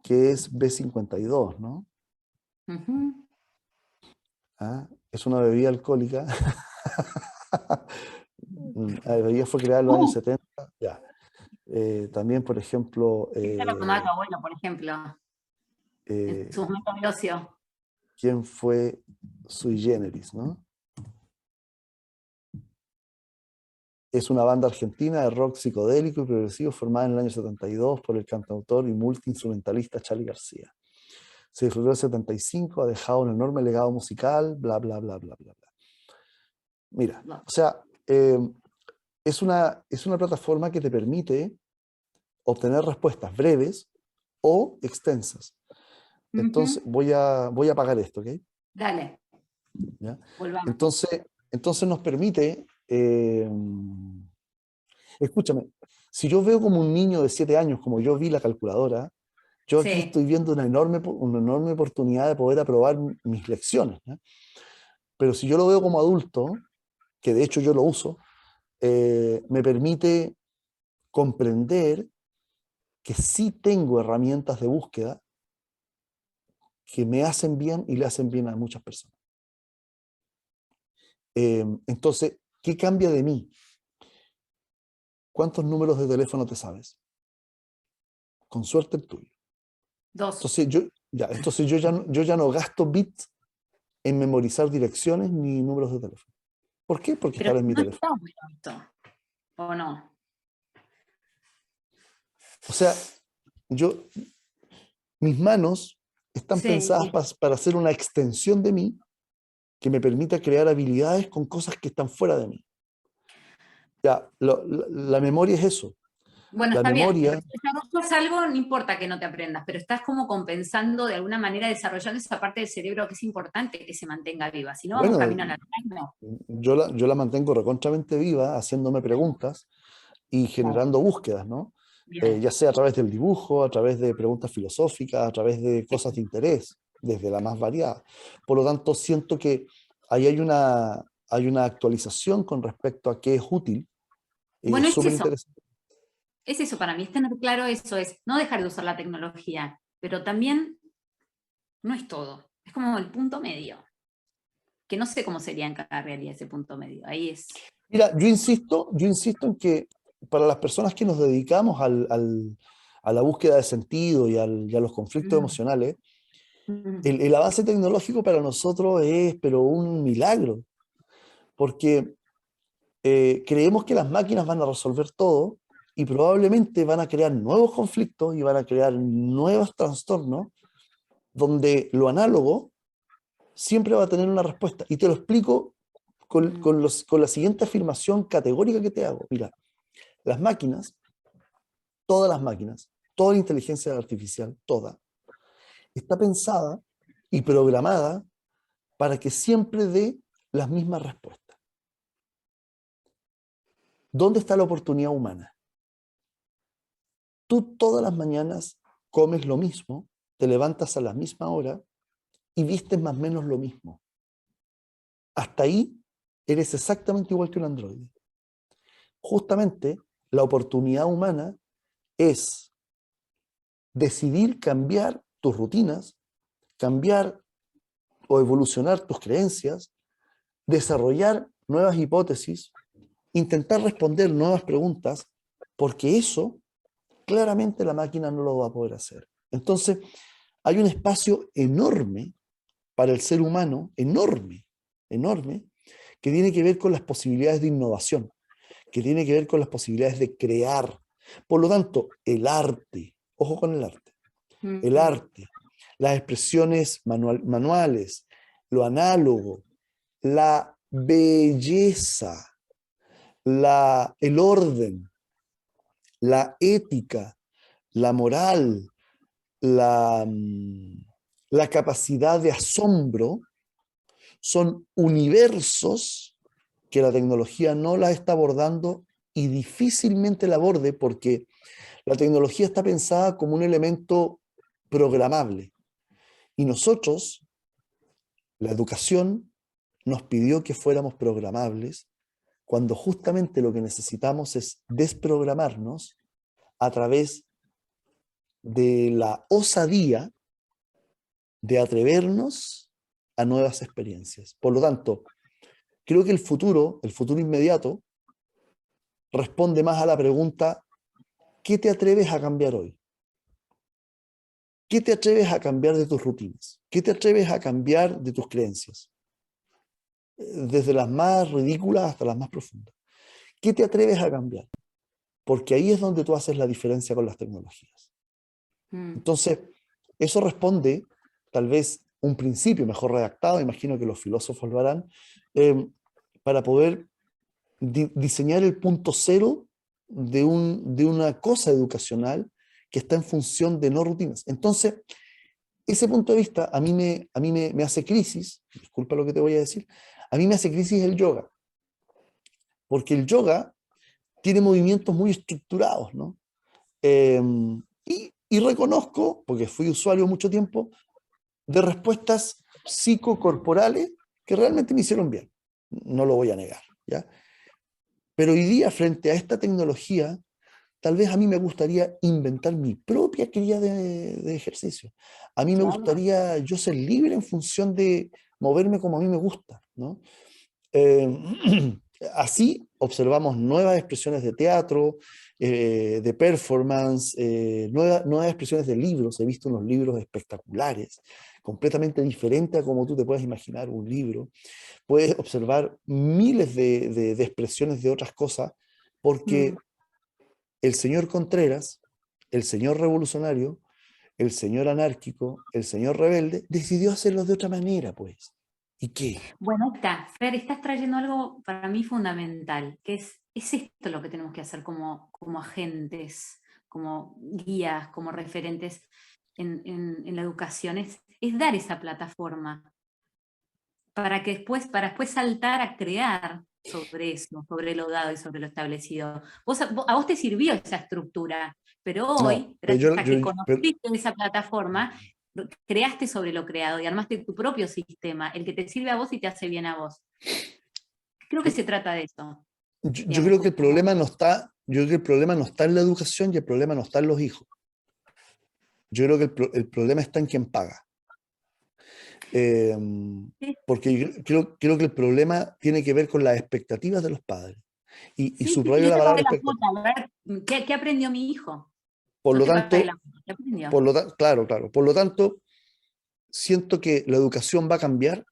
¿qué es B52, no? Ujú. ¿Ah? Es una bebida alcohólica. La bebida fue creada en los años 70. Ya. También, por ejemplo, Esa lo tomaba tu abuelo, por ejemplo, en eh, su momento de ocio. ¿quién fue Sui Generis, no? Es una banda argentina de rock psicodélico y progresivo formada en el año 72 por el cantautor y multiinstrumentalista Charly García. Se disfrutó en el 75, ha dejado un enorme legado musical, bla, bla, bla, bla, bla, bla. Mira, No. o sea, es una plataforma que te permite obtener respuestas breves o extensas. Entonces, Ujú. voy a apagar esto, ¿ok? Dale, ¿Ya? volvamos. Entonces nos permite, escúchame, si yo veo como un niño de 7 años, como yo vi la calculadora, yo aquí Sí. estoy viendo una enorme oportunidad de poder aprobar mis lecciones, ¿ya? Pero si yo lo veo como adulto, que de hecho yo lo uso, me permite comprender que sí tengo herramientas de búsqueda que me hacen bien y le hacen bien a muchas personas. Entonces, ¿qué cambia de mí? ¿Cuántos números de teléfono te sabes? Con suerte el tuyo. Dos. Entonces yo ya no gasto bits en memorizar direcciones ni números de teléfono. ¿Por qué? Porque Pero están en mi no teléfono. está bueno esto, ¿o no? O sea, yo, mis manos están pensadas Sí. para hacer una extensión de mí que me permita crear habilidades con cosas que están fuera de mí. Ya, la memoria es eso. Bueno, La está bien, memoria, pero si desarrollas algo, no importa que no te aprendas, pero estás como compensando de alguna manera, desarrollando esa parte del cerebro que es importante que se mantenga viva. Si no, vamos bueno, camino al Alzheimer. yo la mantengo recontramente viva, haciéndome preguntas y Claro. generando búsquedas, ¿no? Bien. Ya sea a través del dibujo, a través de preguntas filosóficas, a través de cosas de interés, desde la más variada. Por lo tanto, siento que ahí hay una actualización con respecto a qué es útil y Bueno, es súper interesante. es eso para mí, es tener claro eso, es no dejar de usar la tecnología, pero también no es todo, es como el punto medio, que no sé cómo sería en cada realidad ese punto medio, ahí es... Mira, yo insisto en que para las personas que nos dedicamos a la búsqueda de sentido y a los conflictos Mm, emocionales, mm, el avance tecnológico para nosotros es, pero un milagro, porque creemos que las máquinas van a resolver todo y probablemente van a crear nuevos conflictos y van a crear nuevos trastornos donde lo análogo siempre va a tener una respuesta. Y te lo explico mm, con la siguiente afirmación categórica que te hago. Mira, las máquinas, todas las máquinas, toda la inteligencia artificial, toda, está pensada y programada para que siempre dé las mismas respuestas. ¿Dónde está la oportunidad humana? Tú todas las mañanas comes lo mismo, te levantas a la misma hora y vistes más o menos lo mismo. Hasta ahí eres exactamente igual que un androide. Justamente la oportunidad humana es decidir cambiar tus rutinas, cambiar o evolucionar tus creencias, desarrollar nuevas hipótesis, intentar responder nuevas preguntas, porque eso claramente la máquina no lo va a poder hacer. Entonces, hay un espacio enorme para el ser humano, enorme, enorme, que tiene que ver con las posibilidades de innovación, que tiene que ver con las posibilidades de crear. Por lo tanto, el arte, ojo con el arte, las expresiones manuales, lo análogo, la belleza, el orden, la ética, la moral, la capacidad de asombro, son universos que la tecnología no la está abordando y difícilmente la aborde porque la tecnología está pensada como un elemento programable. Y nosotros, la educación, nos pidió que fuéramos programables cuando justamente lo que necesitamos es desprogramarnos a través de la osadía de atrevernos a nuevas experiencias. Por lo tanto, creo que el futuro inmediato, responde más a la pregunta, ¿qué te atreves a cambiar hoy? ¿Qué te atreves a cambiar de tus rutinas? ¿Qué te atreves a cambiar de tus creencias? Desde las más ridículas hasta las más profundas. ¿Qué te atreves a cambiar? Porque ahí es donde tú haces la diferencia con las tecnologías. Entonces, eso responde, tal vez, un principio mejor redactado, imagino que los filósofos lo harán, para poder diseñar el punto cero de una cosa educacional que está en función de no rutinas. Entonces, ese punto de vista a mí me hace crisis, disculpa lo que te voy a decir, a mí me hace crisis el yoga, porque el yoga tiene movimientos muy estructurados, ¿no? Y reconozco, porque fui usuario mucho tiempo, de respuestas psicocorporales que realmente me hicieron bien, no lo voy a negar, ¿ya? Pero hoy día, frente a esta tecnología, tal vez a mí me gustaría inventar mi propia cría de ejercicio. A mí me Claro. gustaría yo ser libre en función de moverme como a mí me gusta, ¿no? Eh, Así observamos nuevas expresiones de teatro, de performance, nuevas expresiones de libros. He visto unos libros espectaculares, completamente diferentes a como tú te puedes imaginar un libro. Puedes observar miles de expresiones de otras cosas, porque el señor Contreras, el señor revolucionario, el señor anárquico, el señor rebelde, decidió hacerlo de otra manera, pues. ¿Y qué? Bueno, Fer, estás trayendo algo para mí fundamental, que es esto lo que tenemos que hacer como agentes, como guías, como referentes en la educación, es dar esa plataforma para después saltar a crear sobre eso, sobre lo dado y sobre lo establecido. A vos te sirvió esa estructura, pero No, hoy, pero gracias a que pero conociste esa plataforma, creaste sobre lo creado y armaste tu propio sistema, el que te sirve a vos y te hace bien a vos. Creo que se trata de eso, yo digamos, creo que el problema no está, yo creo que el problema no está en la educación y el problema no está en los hijos. Yo creo que el problema está en quien paga. Eh, Porque yo creo que el problema tiene que ver con las expectativas de los padres. Y sí, sí, subrayo yo la te palabra pagué la expectativa. cuota, a ver, ¿qué aprendió mi hijo? Por No lo te pagué tanto, la cuota, ¿qué aprendió? claro, claro. Por lo tanto, siento que la educación va a cambiar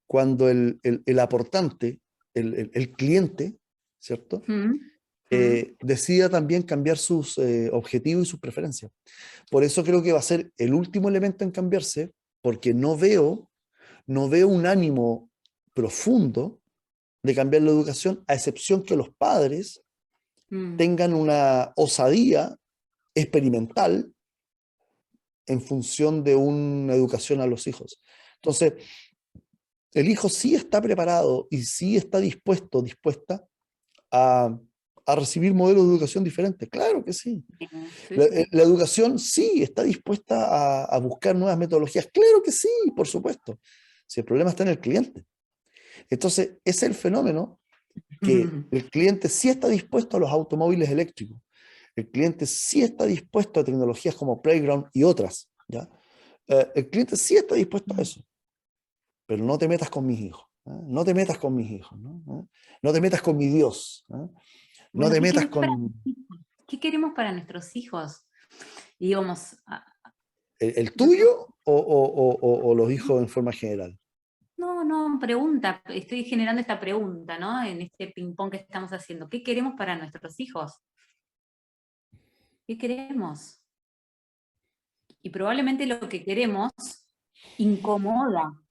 cuando el aportante, el cliente, ¿cierto? Mm, mm, Decida también cambiar sus objetivos y sus preferencias. Por eso creo que va a ser el último elemento en cambiarse, porque no veo un ánimo profundo de cambiar la educación, a excepción que los padres mm. tengan una osadía experimental en función de una educación a los hijos. Entonces, el hijo sí está preparado y sí está dispuesta a, a recibir modelos de educación diferentes. Claro que sí. Sí, La, sí. la educación sí está dispuesta a buscar nuevas metodologías. Claro que sí, por supuesto. Si el problema está en el cliente. Entonces, ese es el fenómeno, que el cliente sí está dispuesto a los automóviles eléctricos. El cliente sí está dispuesto a tecnologías como Playground y otras, ¿ya? El cliente sí está dispuesto a eso, pero no te metas con mis hijos. ¿ah? No te metas con mis hijos, ¿no? ¿Ah? No te metas con mi Dios, ¿ah? No Bueno, te metas con ¿qué queremos para nuestros hijos? Y vamos, el yo creo, tuyo o los hijos en forma general. no, pregunta, estoy generando esta pregunta, ¿no? En este ping-pong que estamos haciendo. ¿Qué queremos para nuestros hijos? ¿Qué queremos? Y probablemente lo que queremos incomoda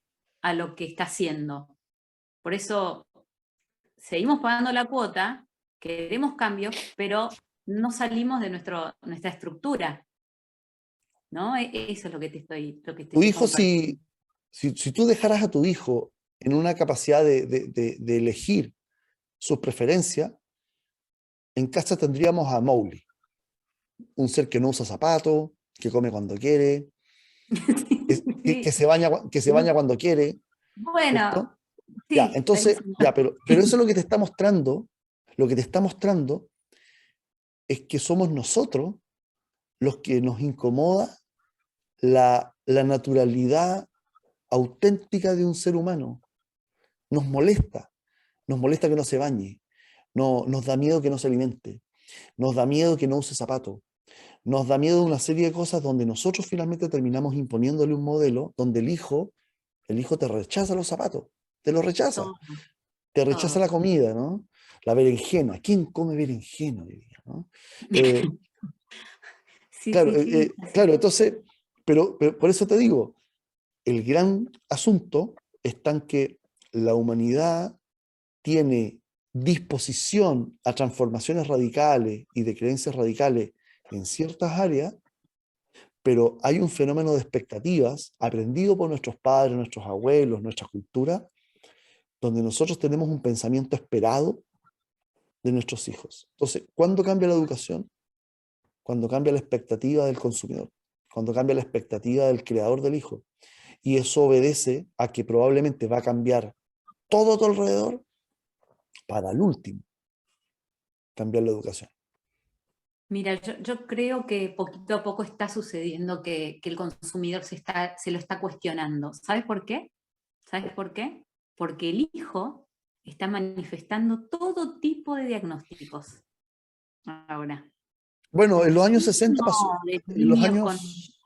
a lo que está haciendo. Por eso seguimos pagando la cuota, queremos cambios, pero no salimos de nuestra estructura, ¿no? Eso es lo que te Tu estoy hijo, compartiendo. si tú dejaras a tu hijo en una capacidad de elegir sus preferencias, en casa tendríamos a Mowgli, un ser que no usa zapatos, que come cuando quiere, Sí, que se baña cuando quiere, bueno, ¿cierto? Ya, sí, entonces, ya, pero eso es lo que te está mostrando, lo que te está mostrando es que somos nosotros los que nos incomoda la naturalidad auténtica de un ser humano. Nos molesta que no se bañe, no, nos da miedo que no se alimente, nos da miedo que no use zapatos, nos da miedo una serie de cosas donde nosotros finalmente terminamos imponiéndole un modelo donde el hijo te rechaza los zapatos, te los rechaza, todo, te rechaza todo. la comida, ¿no? La berenjena, ¿quién come berenjena hoy día, ¿no? Eh, Sí, claro, sí, sí. claro, entonces, pero por eso te digo, el gran asunto está en que la humanidad tiene disposición a transformaciones radicales y de creencias radicales en ciertas áreas, pero hay un fenómeno de expectativas aprendido por nuestros padres, nuestros abuelos, nuestra cultura, donde nosotros tenemos un pensamiento esperado de nuestros hijos. Entonces, ¿cuándo cambia la educación? Cuando cambia la expectativa del consumidor, cuando cambia la expectativa del creador del hijo. Y eso obedece a que probablemente va a cambiar todo a tu alrededor para el último, cambiar la educación. Mira, yo creo que poquito a poco está sucediendo que el consumidor se lo está cuestionando. ¿Sabes por qué? ¿Sabes por qué? Porque el hijo está manifestando todo tipo de diagnósticos ahora. Bueno, en los años 60 Muchísimo pasó, de en los niños con... años,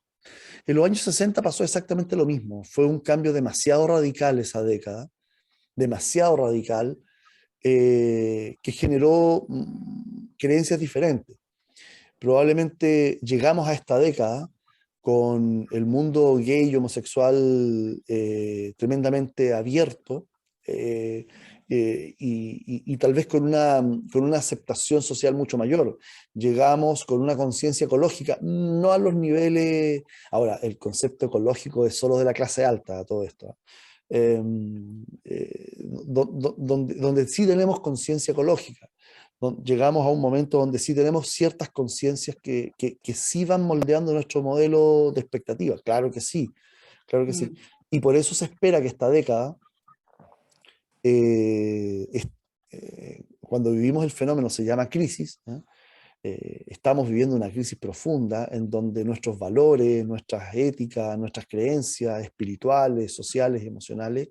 en los años 60 pasó exactamente lo mismo. Fue un cambio demasiado radical esa década, demasiado radical, que generó creencias diferentes. Probablemente llegamos a esta década con el mundo gay y homosexual tremendamente abierto, eh, y tal vez con una aceptación social mucho mayor. Llegamos con una conciencia ecológica, no a los niveles... Ahora, el concepto ecológico es solo de la clase alta, todo esto. eh, donde sí tenemos conciencia ecológica. Llegamos a un momento donde sí tenemos ciertas conciencias que sí van moldeando nuestro modelo de expectativas. Claro que sí, claro que sí. Mm. Y por eso se espera que esta década, eh, es- cuando vivimos el fenómeno se llama crisis, ¿eh? Estamos viviendo una crisis profunda en donde nuestros valores, nuestras éticas, nuestras creencias espirituales, sociales, emocionales,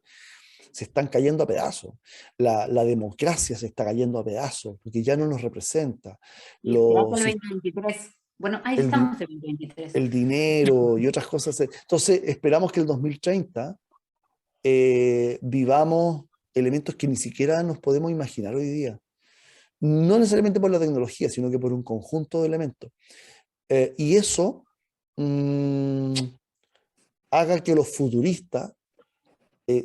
se están cayendo a pedazos. La democracia se está cayendo a pedazos porque ya no nos representa. Y esperate el Los, 2023. Bueno, ahí el, di- estamos el 2023. el dinero y otras cosas. Entonces, esperamos que el 2030 vivamos elementos que ni siquiera nos podemos imaginar hoy día. No necesariamente por la tecnología, sino que por un conjunto de elementos. Y eso mm, haga que los futuristas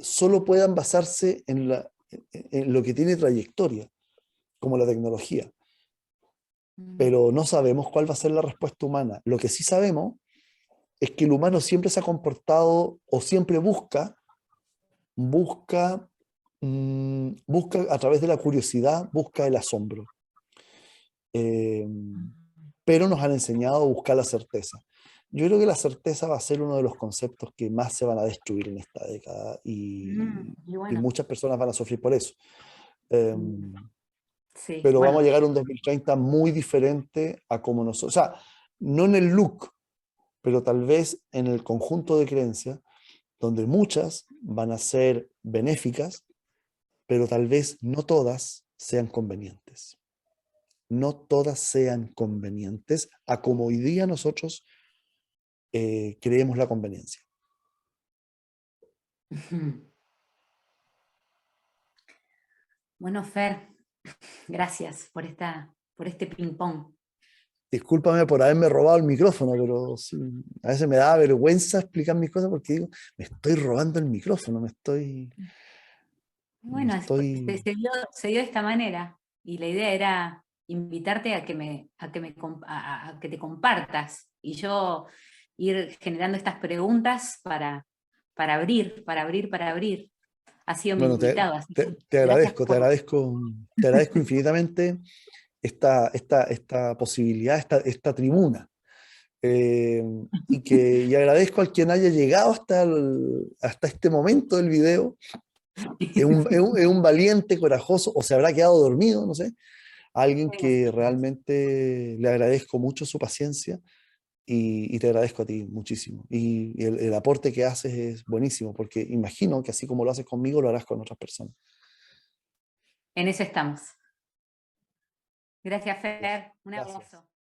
solo puedan basarse en lo que tiene trayectoria, como la tecnología. Mm. Pero no sabemos cuál va a ser la respuesta humana. Lo que sí sabemos es que el humano siempre se ha comportado o siempre busca, busca a través de la curiosidad, busca el asombro. Eh, pero nos han enseñado a buscar la certeza. Yo creo que la certeza va a ser uno de los conceptos que más se van a destruir en esta década Y y bueno, muchas personas van a sufrir por eso. Eh, mm, sí, pero vamos bueno, a llegar a un 2030 muy diferente a como nosotros, o sea, no en el look, pero tal vez en el conjunto de creencias, donde muchas van a ser benéficas pero tal vez no todas sean convenientes. No todas sean convenientes a como hoy día nosotros creemos la conveniencia. Bueno, Fer, gracias por este ping-pong. Discúlpame por haberme robado el micrófono, pero sí, a veces me da vergüenza explicar mis cosas porque digo, me estoy robando el micrófono, me Bueno, estoy... se dio de esta manera y la idea era invitarte a a que te compartas y yo ir generando estas preguntas para abrir, para abrir, para abrir. Ha sido mi Bueno, invitado, así que te gracias agradezco, te agradezco infinitamente esta posibilidad, esta tribuna. Y agradezco al quien haya llegado hasta este momento del video. Es un valiente, corajoso, o se habrá quedado dormido, no sé. Alguien que realmente le agradezco mucho su paciencia y te agradezco a ti muchísimo. Y el aporte que haces es buenísimo, porque imagino que así como lo haces conmigo, lo harás con otras personas. En eso estamos. Gracias, Gracias. Fer. Un Gracias. abrazo.